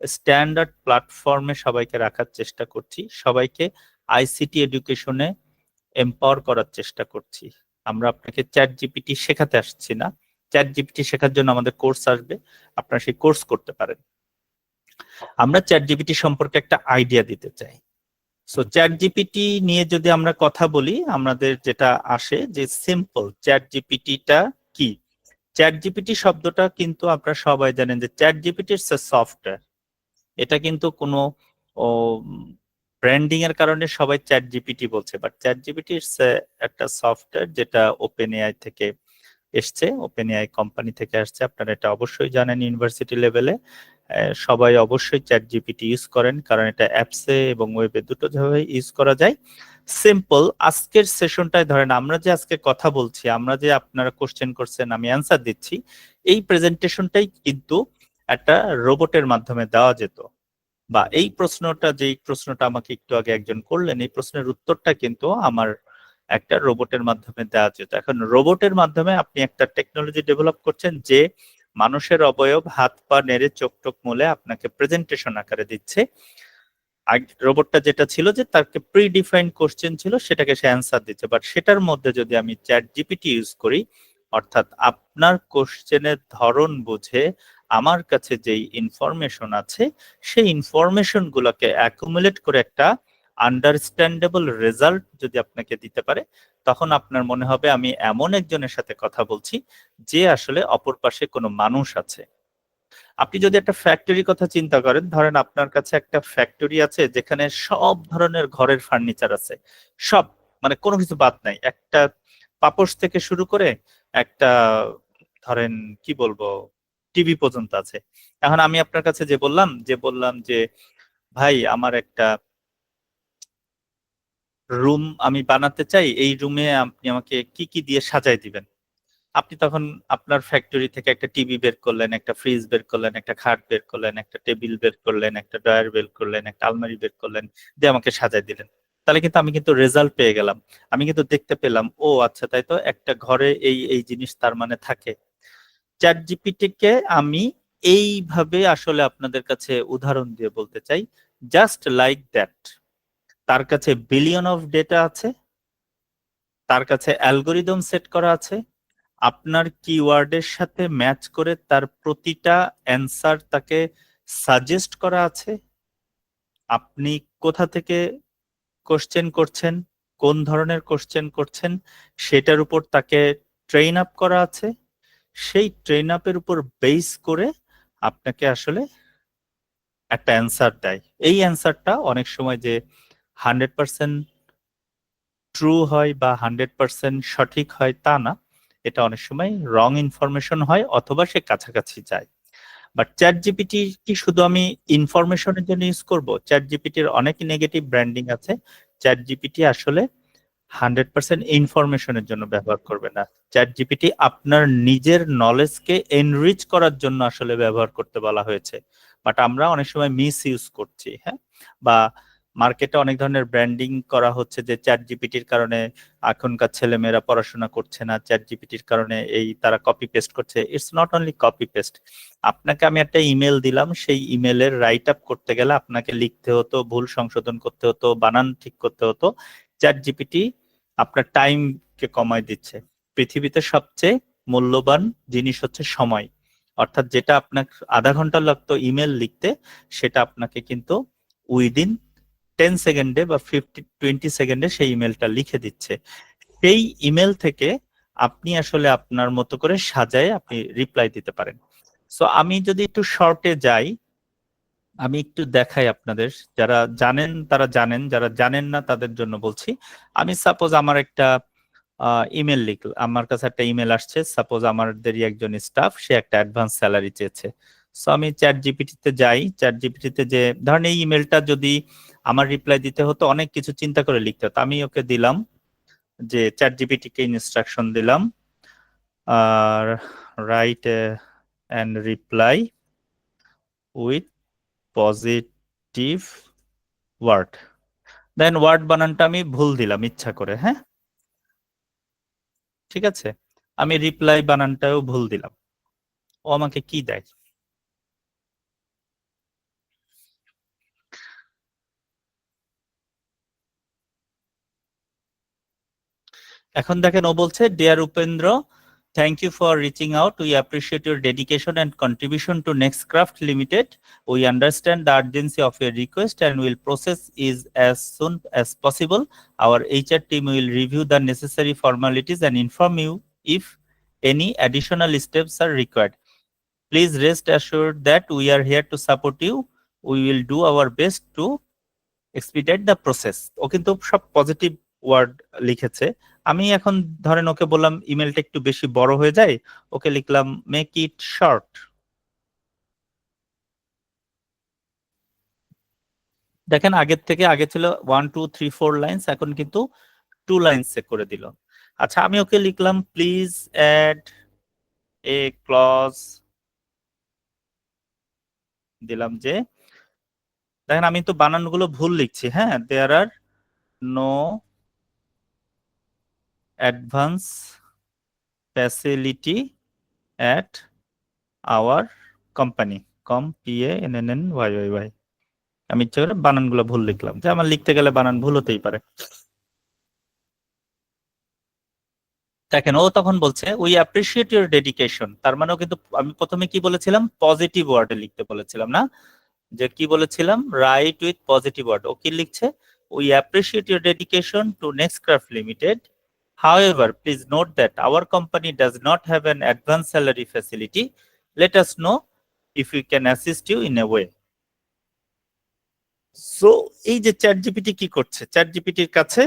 স্ট্যান্ডার্ড প্ল্যাটফর্মে সবাইকে রাখার চেষ্টা করছি, সবাইকে আইসিটি এডুকেশনে এম্পাওয়ার করার চেষ্টা করছি। আমরা আপনাকে চ্যাট জিপিটি শেখাতে আসছি না, চ্যাট জিপিটি শেখার জন্য আমাদের কোর্স আসবে, আপনারা সেই কোর্স করতে পারেন। আমরা চ্যাট জিপিটি সম্পর্কে একটা আইডিয়া দিতে চাই। সো চ্যাট জিপিটি নিয়ে যদি আমরা কথা বলি, আমাদের যেটা আসে যে সিম্পল চ্যাট জিপিটিটা কি। চ্যাট জিপিটি শব্দটা কিন্তু আপনারা সবাই জানেন যে chat GPT it's a software. এটা কিন্তু কোনো ব্র্যান্ডিং এর কারণে সবাই চ্যাট জিপিটি বলছে, বাট চ্যাট জিপিটি ইটস একটা সফটওয়্যার যেটা ওপেন এআই থেকে এসছে, ওপেন এআই কোম্পানি থেকে আসছে। আপনারা এটা অবশ্যই জানেন, ইউনিভার্সিটি লেভেলে সবাই অবশ্যই চ্যাট জিপিটি ইউজ করেন, কারণ এটা অ্যাপসে এবং ওয়েবে দুটো ভাবে ইউজ করা যায়। সিম্পল আজকের সেশনটায় ধরেন আমরা যে আজকে কথা বলছি, আমরা যে আপনারা কোশ্চেন করছেন আমি অ্যান্সার দিচ্ছি, এই প্রেজেন্টেশনটাই কিন্তু একটা রোবটের মাধ্যমে দেওয়া যেত। বা এই প্রশ্নটা, যেই প্রশ্নটা আমাকে একটু আগে একজন করলেন, এই প্রশ্নের উত্তরটা কিন্তু আমার একটা রোবটের মাধ্যমে দেওয়া যেত। এখন রোবটের মাধ্যমে আপনি একটা টেকনোলজি ডেভেলপ করছেন যে মানুষের অবয়ব, হাত পা নেড়ে চোখ টোক মুলে আপনাকে প্রেজেন্টেশন আকারে দিচ্ছে। রোবটটা যেটা ছিল যে তাকে প্রি ডিফাইন্ড কোশ্চেন ছিল, সেটাকে সে অ্যান্সার দিচ্ছে, বাট সেটার মধ্যে যদি আমি চ্যাট জিপিটি ইউজ করি, অর্থাৎ আপনার কোশ্চেনের ধরন বুঝে আমার কাছে যেই ইনফরমেশন আছে সেই ইনফরমেশন গুলোকে অ্যাকুমুলেট করে একটা আন্ডারস্ট্যান্ডেবল রেজাল্ট যদি আপনাকে দিতে পারে, তখন আপনার মনে হবে আমি এমন একজনের সাথে কথা বলছি যে আসলে অপর পাশে কোনো মানুষ আছে। আপনি যদি একটা ফ্যাক্টরির কথা চিন্তা করেন, ধরেন আপনার কাছে একটা ফ্যাক্টরি আছে যেখানে সব ধরনের ঘরের ফার্নিচার আছে, সব, মানে কোনো কিছু বাদ নাই, একটা পাপোশ থেকে শুরু করে একটা, ধরেন কি বলবো, টিভি পর্যন্ত আছে। এখন আমি আপনার কাছে যে বললাম যে ভাই আমার একটা রুম আমি বানাতে চাই, এই রুমে আপনি আমাকে কি কি দিয়ে সাজাই দিবেন। আপনি তখন আপনার ফ্যাক্টরি থেকে একটা টিভি বের করলেন, একটা ফ্রিজ বের করলেন, একটা খাট বের করলেন, একটা টেবিল বের করলেন, একটা ড্রয়ার বের করলেন, একটা আলমারি বের করলেন, দিয়ে আমাকে সাজাই দিলেন। তাহলে কিন্তু আমি কিন্তু রেজাল্ট পেয়ে গেলাম, আমি কিন্তু দেখতে পেলাম ও আচ্ছা তাই তো, একটা ঘরে এই এই জিনিস তার মানে থাকে। চ্যাট জিপিটি কে আমি এইভাবে আসলে আপনাদের কাছে উদাহরণ দিয়ে বলতে চাই, জাস্ট লাইক দ্যাট। তার কাছে বিলিয়ন অফ ডেটা আছে, তার কাছে অ্যালগোরিদম সেট করা আছে, আপনার কিওয়ার্ডের সাথে ম্যাচ করে তার প্রতিটা অ্যান্সার তাকে সাজেস্ট করা আছে। আপনি কোথা থেকে কোশ্চেন করছেন, কোন ধরনের কোশ্চেন করছেন, সেটার উপর তাকে ট্রেন আপ করা আছে। সেই ট্রেন আপের উপর বেস করে আপনাকে আসলে একটা অ্যান্সার দেয়। এই অ্যান্সারটা অনেক সময় যে 100% ট্রু হয় বা 100% সঠিক হয় তা না, এটা অনেক সময় রং ইনফরমেশন হয় অথবা সে কাছাকাছি যায়। বাট চ্যাট জিপিটি কি শুধু আমি ইনফরমেশনের জন্য ইউজ করব? চ্যাট জিপিটির অনেক নেগেটিভ ব্র্যান্ডিং আছে। চ্যাট জিপিটি আসলে 100% ইনফরমেশনের জন্য ব্যবহার করবে না। চ্যাট জিপিটি আপনার নিজের নলেজকে এনরিচ করার জন্য আসলে ব্যবহার করতে বলা হয়েছে, বাট আমরা অনেক সময় মিস ইউজ করছি। হ্যাঁ, বা মার্কেটে অনেক ধরনের ব্র্যান্ডিং করা হচ্ছে যে চ্যাট জিপিটির কারণে এখনকার ছেলেমেয়েরা পড়াশোনা করছে না, চ্যাট জিপিটির কারণে এই তারা কপি পেস্ট করছে। It's not only copy paste. আপনাকে আমি একটা ইমেল দিলাম, সেই ইমেলের রাইট আপ করতে গেলে আপনাকে লিখতে হতো, ভুল সংশোধন করতে হতো, বানান ঠিক করতে হতো। চ্যাট জিপিটি আপনার টাইমকে কমায় দিচ্ছে। পৃথিবীতে সবচেয়ে মূল্যবান জিনিস হচ্ছে সময়, অর্থাৎ যেটা আপনার আধা ঘন্টা লাগতো ইমেল লিখতে, সেটা আপনাকে কিন্তু উইদিন 10 সেকেন্ডে বা 20 সেকেন্ডে সেই ইমেলটা লিখে দিচ্ছে। সেই ইমেল থেকে আপনি আসলে আপনার মতো করে সাজায় আপনি রিপ্লাই দিতে পারেন। সো আমি যদি একটু শর্টে যাই, আমি একটু দেখাই আপনাদের, যারা জানেন তারা জানেন, যারা জানেন না তাদের জন্য বলছি। আমি সাপোজ আমার একটা ইমেল লিখলাম, আমার কাছে একটা ইমেল আসছে, সাপোজ আমাদেরই একজন স্টাফ, সে একটা অ্যাডভান্স স্যালারি চেয়েছে। সো আমি চ্যাট জিপিটিতে যাই, চ্যাট জিপিটিতে যে ধরেন এই ইমেলটা যদি আমার রিপ্লাই দিতে হতো অনেক কিছু চিন্তা করে লিখতে হতো, আমি ওকে দিলাম যে চ্যাট জিপিটি কে ইনস্ট্রাকশন দিলাম আর write and reply with positive word. Then word বানানটা আমি ভুল দিলাম ইচ্ছা করে, হ্যাঁ ঠিক আছে, আমি রিপ্লাই বানানটাও ভুল দিলাম। ও আমাকে কি দেয়? এখন দেখেন ও বলছে, dear Upendra, thank you for reaching out, we appreciate your dedication and contribution to Nextcraft limited, we understand the urgency of your request and will process is as soon as possible, our HR team will review the necessary formalities and inform you if any additional steps are required. Please rest assured that we are here to support you. We will do our best to expedite the process. ও কিন্তু সব positive word লিখেছে। আমি এখন ধরেন ওকে বললাম ইমেলটা একটু বেশি বড় হয়ে যায়, ওকে লিখলাম মেক ইট শর্ট। দেখেন আগের থেকে, আগে ছিল 1 2 3 4 লাইন্স, এখন কিন্তু 2 লাইন্সে করে দিল। আচ্ছা আমি ওকে লিখলাম প্লিজ অ্যাড এ ক্লজ, দিলাম যে, দেখেন আমি তো বানানগুলো ভুল লিখছি, হ্যাঁ, there are no advance facility at our company, COMPANNNYYY। আমি ইচ্ছা করে বানানগুলো ভুল লিখলাম, যে আমার লিখতে গেলে বানান ভুল হতেই পারে। দেখেন ও তখন বলছে উই অ্যাপ্রিসিয়েট ইউর ডেডিকেশন, তার মানেও কিন্তু আমি প্রথমে কি বলেছিলাম, পজিটিভ ওয়ার্ডে লিখতে বলেছিলাম না, যে কি বলেছিলাম, রাইট উইথ পজিটিভ ওয়ার্ড। ও কি লিখছে, we appreciate your dedication to Nextcraft Limited. However, please note that our company does not have an advance salary facility. Let us know if we can assist you in a way. So এই যে chat GPT কি করছে, chat জিপিটির কাছে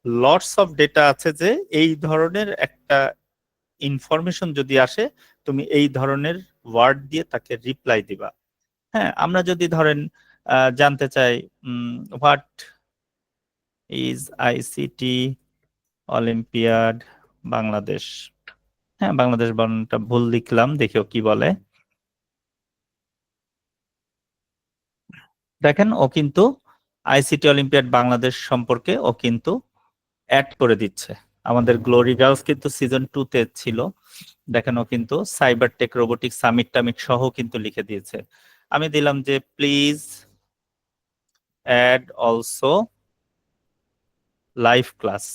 lots of data আছে যে এই ধরনের একটা ইনফরমেশন যদি আসে তুমি এই ধরনের ওয়ার্ড দিয়ে তাকে রিপ্লাই দিবা। হ্যাঁ, আমরা যদি ধরেন জানতে চাই what is ICT Olympiad Bangladesh, হ্যাঁ বাংলাদেশ বানানটা ভুল লিখলাম, দেখিও কি বলে। দেখেন ও কিন্তু আইসিটি অলিম্পিয়াড বাংলাদেশ সম্পর্কে ও কিন্তু অ্যাড করে দিচ্ছে। আমাদের গ্লোরি গার্লস কিন্তু সিজন 2 তে ছিল, দেখেন ও কিন্তু সাইবার টেক রোবোটিক সামিট টামিট সহ কিন্তু লিখে দিয়েছে। আমি দিলাম যে please add also live class.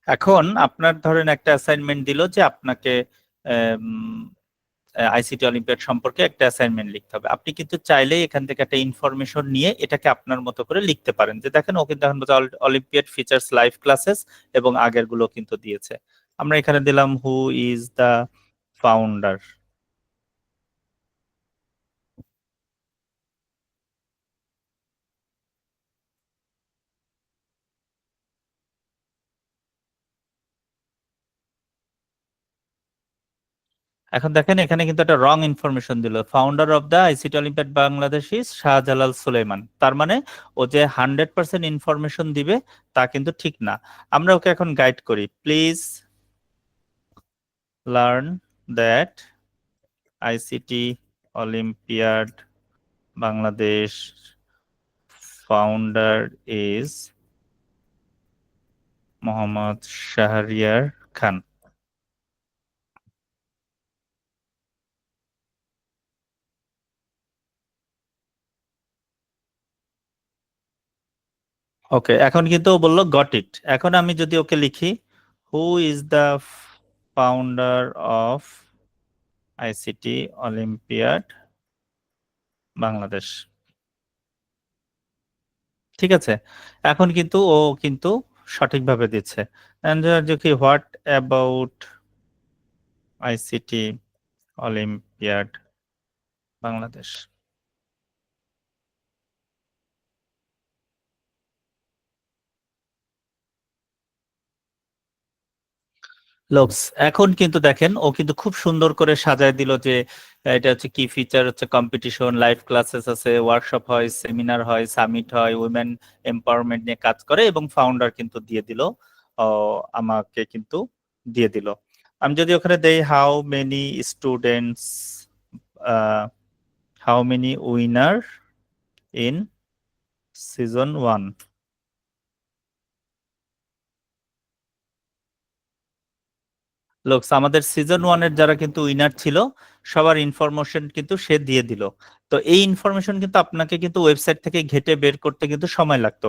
এখন আপনার ধরেন একটা অ্যাসাইনমেন্ট দিল যে আপনাকে আইসিটি অলিম্পিয়াড সম্পর্কে একটা অ্যাসাইনমেন্ট লিখতে হবে। আপনি কিন্তু চাইলেই এখান থেকে একটা ইনফরমেশন নিয়ে এটাকে আপনার মতো করে লিখতে পারেন, যে দেখেন ও কিন্তু এখন অলিম্পিয়াড ফিচার্স লাইভ ক্লাসেস এবং আগের গুলো কিন্তু দিয়েছে। আমরা এখানে দিলাম হু ইজ দ্য ফাউন্ডার। এখন দেখেন এখানে কিন্তু একটা রং ইনফরমেশন দিল, founder of the ICT Olympiad Bangladesh is Shahjalal Sulaiman. তার মানে ও যে 100% ইনফরমেশন দিবে তা কিন্তু ঠিক না। আমরা ওকে এখন গাইড করি, please learn that ICT Olympiad Bangladesh founder is Mohammad Shahriar Khan. Okay, এখন কিন্তু ও বললো গট ইট। এখন আমি যদি ওকে লিখি who is the founder of ICT Olympiad Bangladesh, ঠিক আছে, এখন কিন্তু ও কিন্তু সঠিকভাবে দিচ্ছে। দেখি what about ICT Olympiad Bangladesh. Folks এখন কিন্তু দেখেন ও কিন্তু খুব সুন্দর করে সাজায় দিল যে এটা হচ্ছে কি ফিচার, হচ্ছে কম্পিটিশন, লাইভ ক্লাসেস আছে, ওয়ার্কশপ হয়, সেমিনার হয়, সামিট হয়, উইমেন এম্পাওয়ারমেন্ট নিয়ে কাজ করে, এবং ফাউন্ডার কিন্তু দিয়ে দিল, আমাকে কিন্তু দিয়ে দিল। আমি যদি ওখানে দেই how many students, how many winner in season 1, লোকস আমাদের সিজন 1 এর যারা কিন্তু উইনার ছিল সবার ইনফরমেশন কিন্তু সে দিয়ে দিল। তো এই ইনফরমেশন কিন্তু আপনাকে কিন্তু ওয়েবসাইট থেকে ঘেটে বের করতে কিন্তু সময় লাগতো।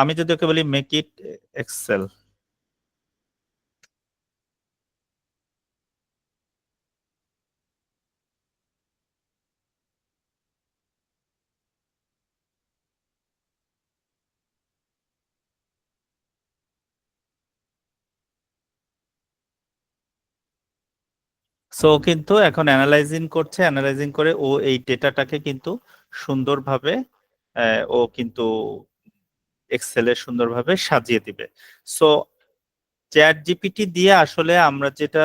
আমি যদি ওকে বলি মেক ইট এক্সেল, সো কিন্তু এখন অ্যানালাইজিং করছে, অ্যানালাইজিং করে ও এই ডেটাটাকে কিন্তু সুন্দরভাবে ও কিন্তু এক্সেলে সুন্দরভাবে সাজিয়ে দিবে। সো চ্যাট জিপিটি দিয়ে আসলে আমরা যেটা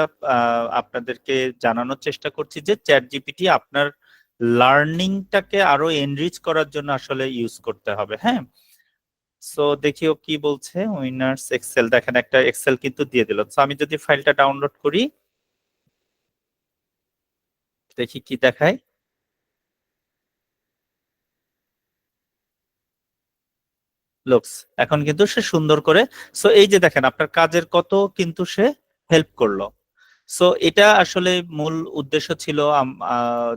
আপনাদেরকে জানানোর চেষ্টা করছি যে চ্যাট জিপিটি আপনার লার্নিংটাকে আরো এনরিচ করার জন্য আসলে ইউজ করতে হবে। হ্যাঁ, সো দেখিও কি বলছে, উইনার্স এক্সেল, দেখেন একটা এক্সেল কিন্তু দিয়ে দিল। সো আমি যদি ফাইলটা ডাউনলোড করি দেখি কি দেখায়। লুকস এখন কিন্তু সে সুন্দর করে, সো এই যে দেখেন আপনার কাজের কত কিন্তু সে হেল্প করলো। সো এটা আসলে মূল উদ্দেশ্য ছিল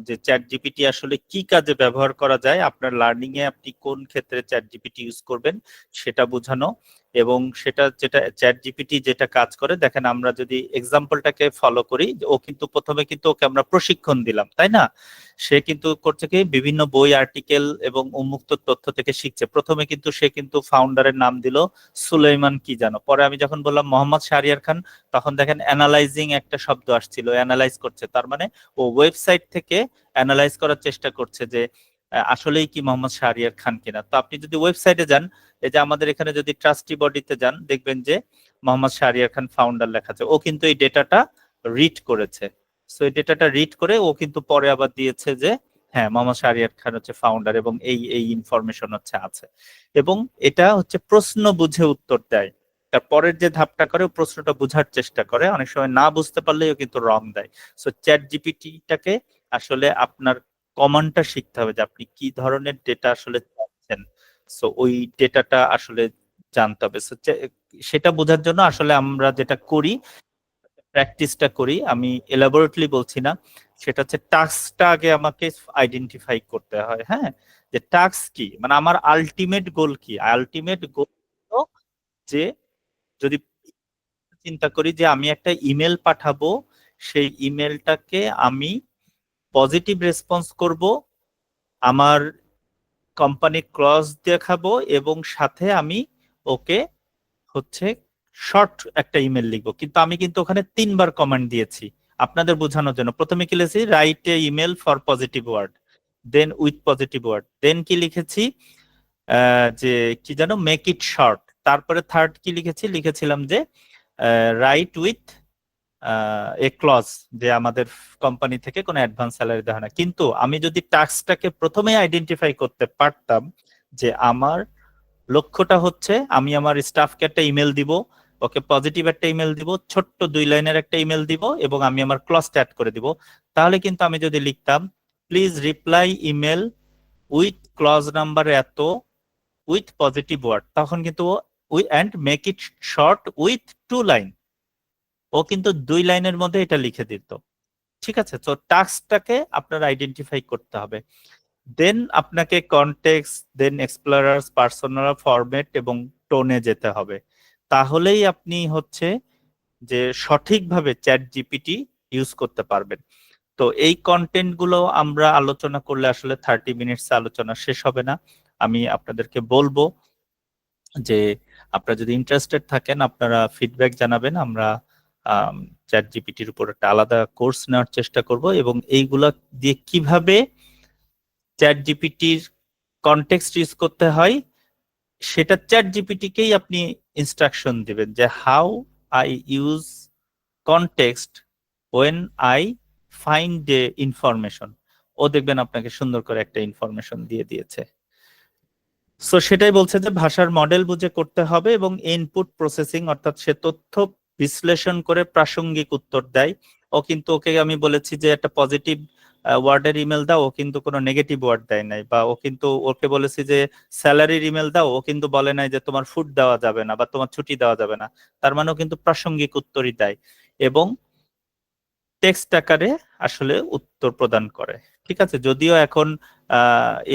যে চ্যাট জিপিটি আসলে কি কাজে ব্যবহার করা যায়, আপনার লার্নিং এ আপনি কোন ক্ষেত্রে চ্যাট জিপিটি ইউজ করবেন সেটা বোঝানো। এবং সেটা যেটা চ্যাট জিপিটি যেটা কাজ করে দেখেন, আমরা যদি এক্সাম্পলটাকে ফলো করি, ও কিন্তু প্রথমে কিন্তু ওকে আমরা প্রশিক্ষণ দিলাম, তাই না? সে কিন্তু করছে কি, বিভিন্ন বই আর্টিকেল এবং উন্মুক্ত তথ্য থেকে শিখছে। প্রথমে কিন্তু সে কিন্তু ফাউন্ডারের নাম দিল সুলাইমান কি জানো, পরে আমি যখন বললাম মোহাম্মদ শাহরিয়ার খান, তখন দেখেন অ্যানালাইজিং একটা শব্দ আসছিল, অ্যানালাইজ করছে। তার মানে ও ওয়েবসাইট থেকে অ্যানালাইজ করার চেষ্টা করছে যে আসলেই কি মোহাম্মদ শাহরিয়ার খান কিনা। তো আপনি যদি ওয়েবসাইটে যান, এই যে আমাদের এখানে যদি ট্রাস্টি বডিতে যান, দেখবেন যে মোহাম্মদ শাহরিয়ার খান ফাউন্ডার লেখা আছে। ও কিন্তু এই ডেটাটা রিড করেছে। সো এই ডেটাটা রিড করে ও কিন্তু পরে আবার দিয়েছে যে হ্যাঁ, মোহাম্মদ শাহরিয়ার খান হচ্ছে ফাউন্ডার এবং এই এই ইনফরমেশন হচ্ছে আছে। এবং এটা হচ্ছে প্রশ্ন বুঝে উত্তর দেয়। তার পরের যে ধাপটা করে, ও প্রশ্নটা বোঝার চেষ্টা করে, অনেক সময় না বুঝতে পারলেও কিন্তু রং দেয়। সো চ্যাট জিপিটিটাকে আসলে আপনার কমান্ডটা শিখতে হবে যে আপনি কি ধরনের ডেটা আসলে চাচ্ছেন। সো ওই ডেটাটা আসলে জানতে হবে। সো সেটা বোঝার জন্য আসলে আমরা যেটা করি, প্র্যাকটিসটা করি, আমি এলাবোরেটলি বলছি না, সেটা হচ্ছে টাস্কটা আগে আমাকে আইডেন্টিফাই করতে হয়। হ্যাঁ, যে টাস্ক কি, মানে আমার আলটিমেট গোল কি। আলটিমেট গোল যে, যদি চিন্তা করি যে আমি একটা ইমেল পাঠাবো, সেই ইমেলটাকে আমি পজিটিভ রেসপন্স করব, আমার কোম্পানি ক্লজ দেখাবো, এবং সাথে আমি ওকে হচ্ছে শর্ট একটা ইমেল লিখবো। কিন্তু আমি কিন্তু ওখানে 3বার কমান্ড দিয়েছি আপনাদের বোঝানোর জন্য। প্রথমে কি লিখেছি, write a email for positive word, then with positive word, then কি লিখেছি যে কি জানো, মেক ইট শর্ট। তারপরে থার্ড কি লিখেছিলাম যে রাইট উইথ এ ক্লজ, যে আমাদের কোম্পানি থেকে কোনো অ্যাডভান্স স্যালারি দেওয়া হয় না। কিন্তু আমি যদি টাস্কটাকে প্রথমে আইডেন্টিফাই করতে পারতাম যে আমার লক্ষ্যটা হচ্ছে আমি আমার স্টাফকে একটা ইমেল দিব, ওকে পজিটিভ একটা ইমেল দিব, ছোট্ট 2 লাইনের একটা ইমেল দিব, এবং আমি আমার ক্লজটা অ্যাড করে দিব, তাহলে কিন্তু আমি যদি লিখতাম please reply email with clause number এত উইথ পজিটিভ ওয়ার্ড, তখন কিন্তু we and make it short with 2 line, ও কিন্তু 2 লাইনের মধ্যে এটা লিখে দিত। ঠিক আছে, তো টাস্কটাকে আপনার আইডেন্টিফাই করতে হবে। দেন আপনাকে কনটেক্সট, দেন এক্সপ্লোরার্স, পার্সোনাল ফরম্যাট এবং টোনে যেতে হবে। তাহলেই আপনি হচ্ছে যে সঠিকভাবে চ্যাট জিপিটি ইউজ করতে পারবেন। তো এই কন্টেন্ট গুলো আমরা আলোচনা করলে আসলে 30 মিনিটস আলোচনা শেষ হবে না। আমি আপনাদেরকে বলবো যে আপনারা যদি ইন্টারেস্টেড থাকেন, আপনারা ফিডব্যাক জানাবেন। আমরা চ্যাট জিপিটির উপর একটা আলাদা কোর্স নেওয়ার চেষ্টা করব, এবং এইগুলা দিয়ে কিভাবে চ্যাট জিপিটির কনটেক্সট ইউজ করতে হয় সেটা চ্যাট জিপিটিকেই আপনি ইনস্ট্রাকশন দিবেন যে how I use context when I find the information. ও দেখবেন আপনাকে সুন্দর করে একটা ইনফরমেশন দিয়ে দিয়েছে। সো সেটাই বলছে যে ভাষার মডেল বুঝে করতে হবে, এবং ইনপুট প্রসেসিং, অর্থাৎ সে তথ্য বিশ্লেষণ করে প্রাসঙ্গিক উত্তর দেয়। ও কিন্তু, ওকে আমি বলেছি যে একটা পজিটিভ ওয়ার্ডের ইমেল দাও, ও কিন্তু কোনো নেগেটিভ ওয়ার্ড দেয় নাই। বা ও কিন্তু, ওকে বলেছি যে স্যালারির ইমেল দাও, ও কিন্তু বলে নাই যে তোমার ফুড দেওয়া যাবে না বা তোমার ছুটি দেওয়া যাবে না। তার মানে ও কিন্তু প্রাসঙ্গিক উত্তরই দেয়, এবং টেক্সট আকারে আসলে উত্তর প্রদান করে। ঠিক আছে, যদিও এখন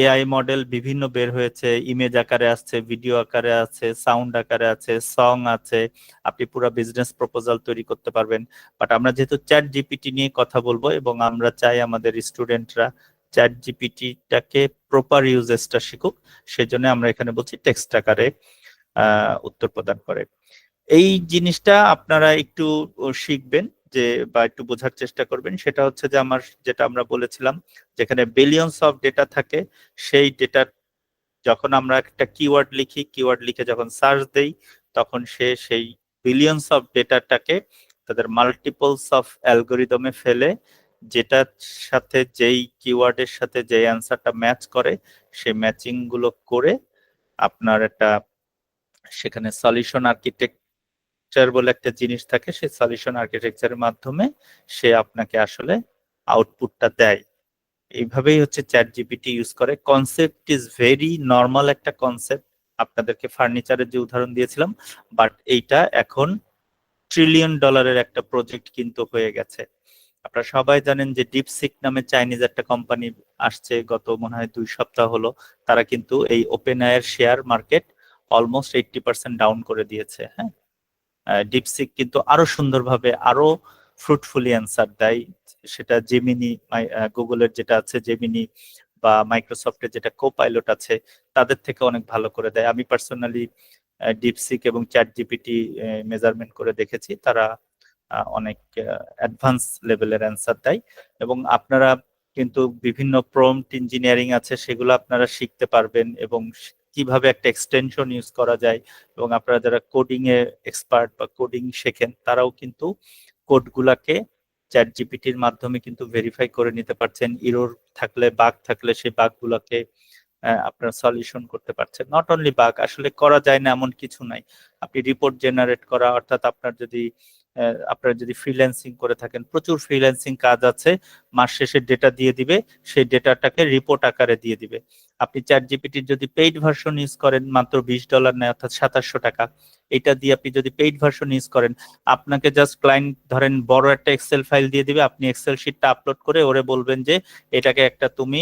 এআই মডেল বিভিন্ন বের হয়েছে, ইমেজ আকারে আসছে, ভিডিও আকারে আছে, সাউন্ড আকারে আছে, সং আছে, আপনি পুরো বিজনেস প্রপোজাল তৈরি করতে পারবেন। বাট আমরা যেহেতু চ্যাট জিপিটি নিয়ে কথা বলবো, এবং আমরা চাই আমাদের স্টুডেন্টরা চ্যাট জিপিটিটাকে প্রপার ইউজেসটা শিখুক, সেজন্য আমরা এখানে বলছি টেক্সট আকারে উত্তর প্রদান করে। এই জিনিসটা আপনারা একটু শিখবেন, যে বা একটু বোঝার চেষ্টা করবেন। সেটা হচ্ছে যে আমার যেটা আমরা বলেছিলাম, যেখানে বিলিয়নস অফ ডেটা থাকে, সেই ডেটা যখন আমরা একটা কিওয়ার্ড লিখি, কিওয়ার্ড লিখে যখন সার্চ দেই, তখন সে সেই বিলিয়নস অফ ডেটাটাকে তাদের মাল্টিপলস অফ অ্যালগোরিদমে ফেলে, যেটার সাথে যেই কিওয়ার্ডের সাথে যেই অ্যান্সারটা ম্যাচ করে, সেই ম্যাচিং গুলো করে আপনার একটা সেখানে সলিউশন আর্কিটেকচার বলে একটা জিনিস থাকে, সেই সলিউশন আর্কিটেকচারের মাধ্যমে সে আপনাকে আসলে আউটপুটটা দেয়। এইভাবেই হচ্ছে চ্যাট জিপিটি ইউজ করে। কনসেপ্ট ইজ ভেরি নর্মাল একটা কনসেপ্ট, আপনাদেরকে ফার্নিচারের যে উদাহরণ দিয়েছিলাম, বাট এইটা এখন ট্রিলিয়ন ডলারের একটা প্রজেক্ট কিন্তু হয়ে গেছে। আপনারা সবাই জানেন যে ডিপসিক নামে চাইনিজ একটা কোম্পানি আসছে, গত মনে হয় 2 সপ্তাহ হলো। তারা কিন্তু এই ওপেন আইয়ের শেয়ার মার্কেট অলমোস্ট 80% ডাউন করে দিয়েছে। হ্যাঁ, ডিপসিক কিন্তু আরো সুন্দরভাবে আরো ফ্রুটফুলি অ্যান্সার দেয়। সেটা জেমিনি, গুগলের যেটা আছে জেমিনি, বা মাইক্রোসফটের যেটা কোপাইলট আছে, তাদের থেকে অনেক ভালো করে দেয়। আমি পার্সোনালি ডিপসিক এবং চ্যাট জিপিটি মেজারমেন্ট করে দেখেছি, তারা অনেক অ্যাডভান্স লেভেলের অ্যান্সার দেয়। এবং আপনারা কিন্তু বিভিন্ন প্রম্পট ইঞ্জিনিয়ারিং আছে, সেগুলো আপনারা শিখতে পারবেন, এবং কিভাবে একটা এক্সটেনশন ইউজ করা যায়। এবং আপনারা যারা কোডিং এ এক্সপার্ট বা কোডিং শেখেন, তারাও কিন্তু কোডগুলাকে চ্যাট জিপিটির মাধ্যমে কিন্তু ভেরিফাই করে নিতে পারছেন। ইরর থাকলে, বাগ থাকলে সেই বাগগুলোকে আপনারা সলিউশন করতে পারছেন। নট অনলি বাগ, আসলে করা যায় না এমন কিছু নাই। আপনি রিপোর্ট জেনারেট করা, অর্থাৎ আপনারা যদি ফ্রিল্যান্সিং করে থাকেন, প্রচুর ফ্রিল্যান্সিং কাজ আছে, মাস শেষে ডেটা দিয়ে দিবে, সেই ডেটাটাকে রিপোর্ট আকারে দিয়ে দিবে। আপনি চ্যাট জিপিটির যদি পেইড ভার্সন ইউজ করেন, মাত্র $20 নেয়, অর্থাৎ 2700 টাকা। এটা দিয়ে আপনি যদি পেইড ভার্সন ইউজ করেন, আপনাকে জাস্ট ক্লায়েন্ট ধরেন বড় একটা এক্সেল ফাইল দিয়ে দিবে, আপনি এক্সেল শিটটা আপলোড করে ওরে বলবেন যে এটাকে একটা তুমি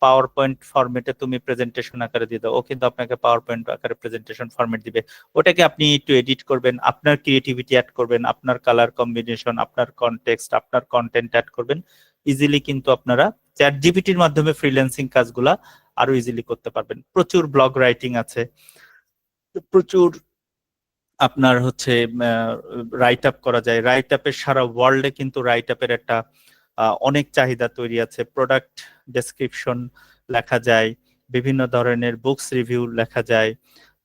পাওয়ার পয়েন্ট ফরম্যাটে তুমি প্রেজেন্টেশন আকারে দিয়ে দাও, ও কিন্তু আপনাকে পাওয়ার পয়েন্ট আকারে প্রেজেন্টেশন ফরম্যাট দিবে। ওটাকে আপনি একটু এডিট করবেন, আপনার ক্রিয়েটিভিটি অ্যাড করবেন, আপনার কালার কম্বিনেশন, আপনার কনটেক্সট, আপনার কন্টেন্ট অ্যাড করবেন। ইজিলি কিন্তু আপনারা চ্যাট জিপিটির মাধ্যমে ফ্রিল্যান্সিং কাজগুলা আরো ইজিলি করতে পারবেন। প্রচুর ব্লগ রাইটিং আছে, প্রচুর আপনার হচ্ছে রাইট আপ করা যায়। রাইট আপের সারা ওয়ার্ল্ডে কিন্তু রাইট আপের একটা অনেক চাহিদা তৈরি আছে। প্রোডাক্ট ডেসক্রিপশন লেখা যায়, বিভিন্ন ধরনের বুকস রিভিউ লেখা যায়,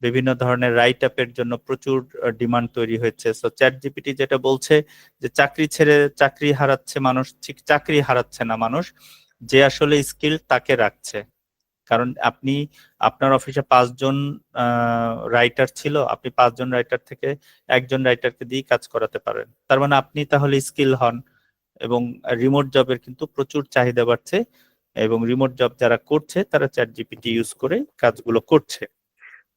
বিভিন্ন ধরনের রাইট আপের জন্য প্রচুর ডিমান্ড তৈরি হয়েছে। সো চ্যাট জিপিটি যেটা বলছে যে চাকরি ছেড়ে চাকরি হারাচ্ছে মানুষ, ঠিক চাকরি হারাচ্ছে না মানুষ, যে আসলে স্কিল তাকে রাখছে। কারণ আপনি আপনার অফিসে 5 জন রাইটার ছিল, আপনি 5 জন রাইটার থেকে একজন রাইটারকে দিয়ে কাজ করাতে পারেন। তার মানে আপনি তাহলে স্কিল হন। এবং রিমোট জবের কিন্তু প্রচুর চাহিদা বাড়ছে, এবং রিমোট জব যারা করছে তারা চ্যাট জিপিটি ইউজ করে কাজগুলো করছে।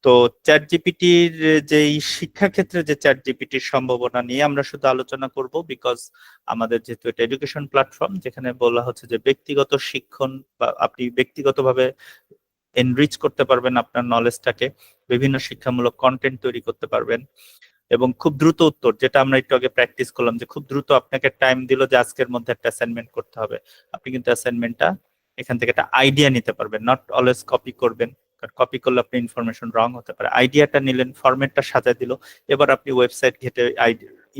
তো চ্যাট জিপিটির যেই শিক্ষাক্ষেত্রে যে চ্যাট জিপিটির সম্ভাবনা নিয়ে আমরা শুধু আলোচনা করব, বিকজ আমাদের যেহেতু এটা এডুকেশন প্ল্যাটফর্ম, যেখানে বলা হচ্ছে যে ব্যক্তিগত শিক্ষণ বা আপনি ব্যক্তিগতভাবে এনরিচ করতে পারবেন আপনার নলেজটাকে, বিভিন্ন শিক্ষামূলক কন্টেন্ট তৈরি করতে পারবেন, এবং খুব দ্রুত উত্তর, যেটা আমরা একটু আগে প্র্যাকটিস করলাম, যে খুব দ্রুত আপনাকে টাইম দিল যে আজকের মধ্যে একটা অ্যাসাইনমেন্ট করতে হবে, আপনি কিন্তু অ্যাসাইনমেন্টটা এখান থেকে একটা আইডিয়া নিতে পারবেন, নট অলওয়েজ কপি করবেন, কারণ কপি করলে আপনি ইনফরমেশন রং হতে পারে। আইডিয়াটা নিলেন, ফরম্যাটটা সাজায় দিল, এবার আপনি ওয়েবসাইট ঘেটে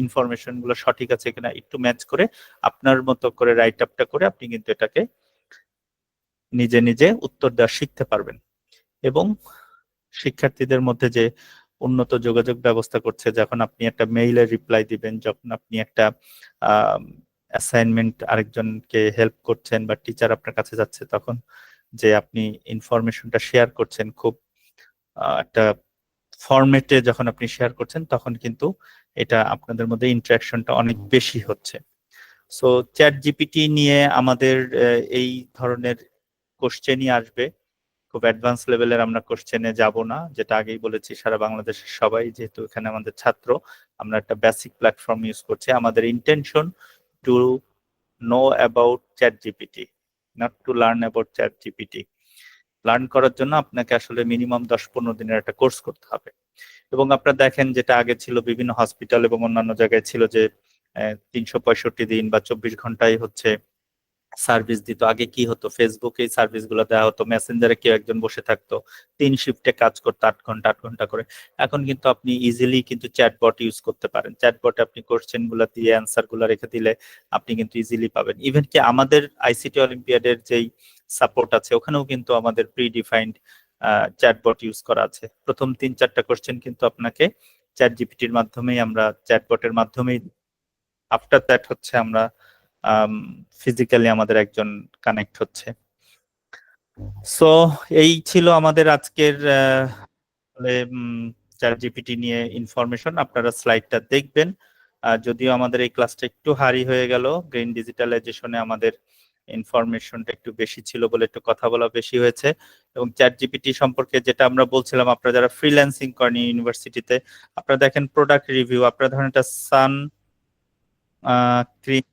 ইনফরমেশন গুলো সঠিক আছে কিনা একটু ম্যাচ করে আপনার মতো করে রাইট আপটা করে আপনি কিন্তু এটাকে নিজে নিজে উত্তর দেওয়া শিখতে পারবেন। এবং শিক্ষার্থীদের মধ্যে যে উন্নত যোগাযোগ ব্যবস্থা করছে, যখন আপনি একটা মেইলের রিপ্লাই দিবেন, যখন আপনি একটা অ্যাসাইনমেন্ট আরেকজনকে হেল্প করছেন, বা টিচার আপনার কাছে যাচ্ছে, তখন যে আপনি ইনফরমেশনটা শেয়ার করছেন খুব একটা ফরম্যাটে, যখন আপনি শেয়ার করছেন, তখন কিন্তু এটা আপনাদের মধ্যে ইন্টারাকশনটা অনেক বেশি হচ্ছে। সো চ্যাট জিপিটি নিয়ে আমাদের এই ধরনের কোশ্চেনই আসবে। খুব অ্যাডভান্স লেভেলের আমরা কোশ্চেনে যাব না, যেটা আগেই বলেছি, সারা বাংলাদেশের সবাই যেহেতু এখানে আমাদের ছাত্র, আমরা একটা বেসিক প্ল্যাটফর্ম ইউজ করছি। আমাদের intention to know about chat GPT, not to learn about chat GPT. Learn করার জন্য আপনাকে আসলে মিনিমাম 10-15 দিনের একটা কোর্স করতে হবে। এবং আপনারা দেখেন, যেটা আগে ছিল বিভিন্ন হসপিটাল এবং অন্যান্য জায়গায় ছিল যে 365 দিন বা 24 ঘন্টায় হচ্ছে সার্ভিস দিত। আগে কি হতো, ফেসবুকে সার্ভিস গুলো দেওয়া হতো, মেসেঞ্জারে কেউ একজন বসে থাকতো, 3 শিফটে কাজ করতো, 8 ঘন্টা করে। এখন কিন্তু আপনি ইজিলি কিন্তু চ্যাটবট ইউজ করতে পারেন। চ্যাটবটে আপনি কোশ্চেন গুলা দিয়ে অ্যান্সার গুলা রেখে দিলে আপনি কিন্তু ইজিলি পাবেন। ইভেন কি আমাদের আইসিটি অলিম্পিয়াডের যেই সাপোর্ট আছে, ওখানেও কিন্তু আমাদের প্রি ডিফাইন্ড চ্যাটবট ইউজ করা আছে। প্রথম 3-4টা কোশ্চেন কিন্তু আপনাকে চ্যাট জিপিটির মাধ্যমেই, আমরা চ্যাটবটের মাধ্যমেই, আফটার দ্যাট হচ্ছে আমরা ফিজিক্যালি আমাদের একজন কানেক্ট হচ্ছে। সো এই ছিল আমাদের আজকের চ্যাট জিপিটি নিয়ে ইনফরমেশন। আপনারা স্লাইডটা দেখবেন। যদিও আমাদের এই ক্লাসটা একটু হারি হয়ে গেল, গ্রিন ডিজিটালাইজেশনে আমাদের ইনফরমেশনটা একটু বেশি ছিল বলে একটু কথা বলা বেশি হয়েছে। এবং চ্যাট জিপিটি সম্পর্কে যেটা আমরা বলছিলাম, আপনারা যারা ফ্রিল্যান্সিং করেন ইউনিভার্সিটিতে, আপনারা দেখেন প্রোডাক্ট রিভিউ, আপনারা ধরেন একটা সান ক্রিম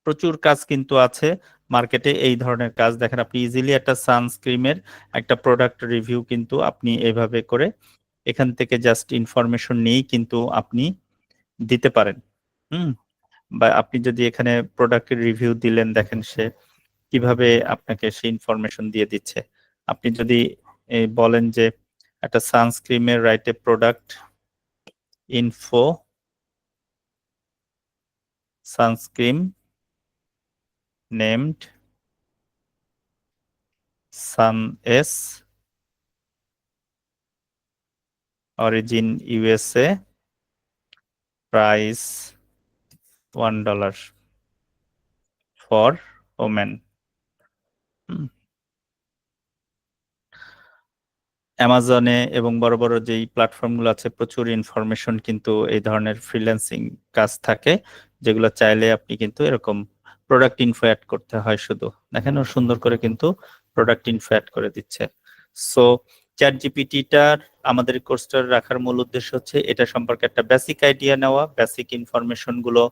প্রচুর কাজ কিন্তু আছে মার্কেটে এই ধরনের কাজ। দেখেন আপনি ইজিলি একটা সানস্ক্রিমের একটা প্রোডাক্ট রিভিউ কিন্তু আপনি এইভাবে করে এখান থেকে জাস্ট ইনফরমেশন নিয়েই কিন্তু আপনি দিতে পারেন। বা আপনি যদি এখানে প্রোডাক্টের রিভিউ দিলেন, দেখেন সে কিভাবে আপনাকে সেই ইনফরমেশন দিয়ে দিচ্ছে। আপনি যদি বলেন যে একটা সানস্ক্রিমের write a product info sunscreen named Sun S origin USA price $1 for women. অ্যামাজনে এবং বড় বড় যেই প্ল্যাটফর্মগুলো আছে প্রচুর ইনফরমেশন কিন্তু এই ধরনের ফ্রিল্যান্সিং কাজ থাকে, যেগুলো চাইলে আপনি কিন্তু এরকম প্রোডাক্ট ইনফো অ্যাড করতে হয় শুধু। দেখেন ও সুন্দর করে কিন্তু প্রোডাক্ট ইনফো অ্যাড করে দিচ্ছে। সো চ্যাট জিপিটিটার আমাদের কোর্সটা রাখার মূল উদ্দেশ্য হচ্ছে এটা সম্পর্কে একটা বেসিক আইডিয়া নেওয়া, বেসিক ইনফরমেশন গুলো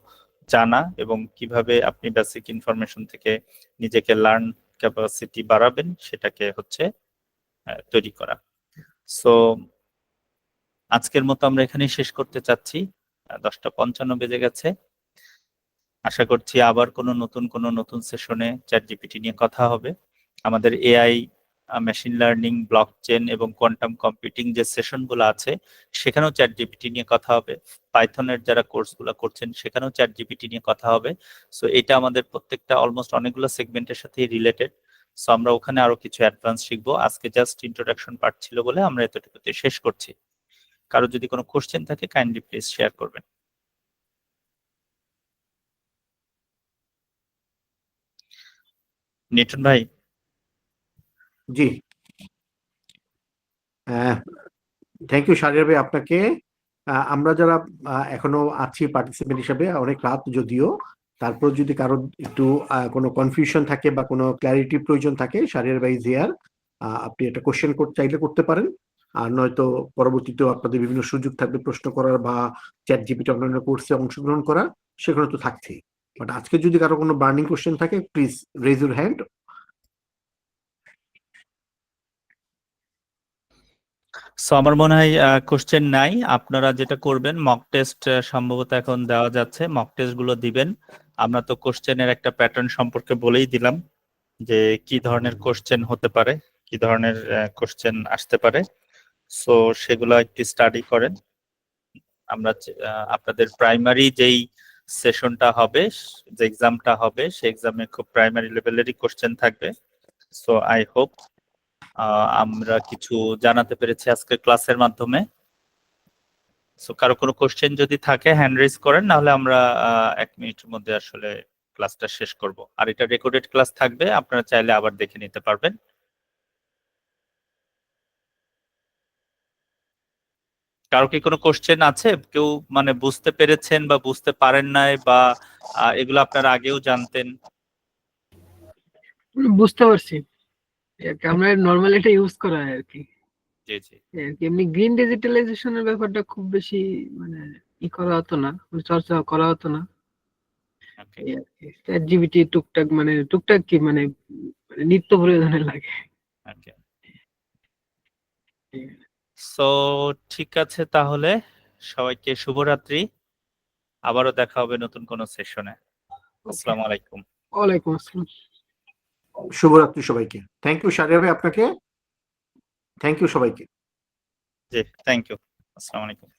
জানা, এবং কিভাবে আপনি বেসিক ইনফরমেশন থেকে নিজেকে লার্ন ক্যাপাসিটি বাড়াবেন সেটাকে হচ্ছে তৈরি করা। সো আজকের মতো আমরা এখানেই শেষ করতে চাচ্ছি, 10:55 বেজে গেছে। আশা করছি আবার কোনো নতুন সেশনে চ্যাট জিপিটি নিয়ে কথা হবে। আমাদের এআই, মেশিন লার্নিং, ব্লকচেন এবং কোয়ান্টাম কম্পিউটিং যে সেশনগুলো আছে সেখানেও চ্যাট জিপিটি নিয়ে কথা হবে। পাইথনের যারা কোর্সগুলো করছেন সেখানেও চ্যাট জিপিটি নিয়ে কথা হবে। সো এটা আমাদের প্রত্যেকটা অলমোস্ট অনেকগুলো সেগমেন্টের সাথেই রিলেটেড। সো আমরা ওখানে আরো কিছু অ্যাডভান্স শিখবো। আজকে জাস্ট ইন্ট্রোডাকশন পার্ট ছিল বলে আমরা এতটুকুতে শেষ করছি। কারো যদি কোনো কোশ্চেন থাকে কাইন্ডলি প্লিজ শেয়ার করবেন। নিটন ভাই। জি, থ্যাংক ইউ শাহরিয়ার ভাই আপনাকে। আমরা যারা এখনো আছি পার্টিসিপেন্ট হিসাবে, অনেক রাত যদিও, তারপর যদি কারো একটু কোনো কনফিউশন থাকে বা কোনো ক্ল্যারিটি প্রয়োজন থাকে, শাহরিয়ার ভাই জিয়ার আপনি একটা কোশ্চেন চাইলে করতে পারেন। আর নয়তো পরবর্তীতেও আপনাদের বিভিন্ন সুযোগ থাকবে প্রশ্ন করার বা চ্যাট জিপিটি অন্যান্য কোর্সে অংশগ্রহণ করার, সেখানে তো থাকছেই। বাট আজকে যদি কারো কোনো বার্নিং কোশ্চেন থাকে, please raise your hand. So আমার মনে হয় কোশ্চেন নাই। আপনারা যেটা করবেন, মক টেস্ট সম্ভবত এখন দেওয়া যাচ্ছে, মক টেস্ট গুলো দিবেন। আমরা তো কোশ্চেনের একটা প্যাটার্ন সম্পর্কে বলেই দিলাম যে কি ধরনের কোশ্চেন হতে পারে, কি ধরনের কোশ্চেন আসতে পারে। সো সেগুলো একটু স্টাডি করেন। আমরা আপনাদের প্রাইমারি যেই সেশনটা হবে, যে এক্সামটা হবে, সেই এক্সামে খুব প্রাইমারি লেভেলেরই কোশ্চেন থাকবে। সো আই হোপ আমরা কিছু জানাতে পেরেছি আজকের ক্লাসের মাধ্যমে। সো কারো কোনো কোশ্চেন যদি থাকে হ্যান্ড রেজ করেন, নাহলে আমরা 1 মিনিটের মধ্যে আসলে ক্লাসটা শেষ করব। আর এটা রেকর্ডেড ক্লাস থাকবে, আপনারা চাইলে আবার দেখে নিতে পারবেন। কারো কি কোনো কোশ্চেন আছে? কেউ মানে বুঝতে পেরেছেন বা বুঝতে পারেন নাই, বা এগুলো আপনারা আগেও জানতেন? বুঝতে পারছি। আমরা নর্মালি এটা ইউজ করা হয় আর কি। জি জি। এমনি গ্রিন ডিজিটালাইজেশনের ব্যাপারটা খুব বেশি মানে করা হতো না, চর্চা করা হতো না। ওকে চ্যাট জিপিটি টুকটাক কি মানে নিত্য প্রয়োজনে লাগে। ওকে। সো ঠিক আছে, তাহলে সবাইকে শুভরাত্রি। আবারও দেখা হবে নতুন কোনো সেশনে। আসসালামু আলাইকুম। ওয়ালাইকুম আসসালাম। শুভরাত্রি সবাইকে। থ্যাংক ইউ শাহরিয়ার ভাই আপনাকে। থ্যাংক ইউ সবাইকে। জি থ্যাংক ইউ। আসসালামু আলাইকুম।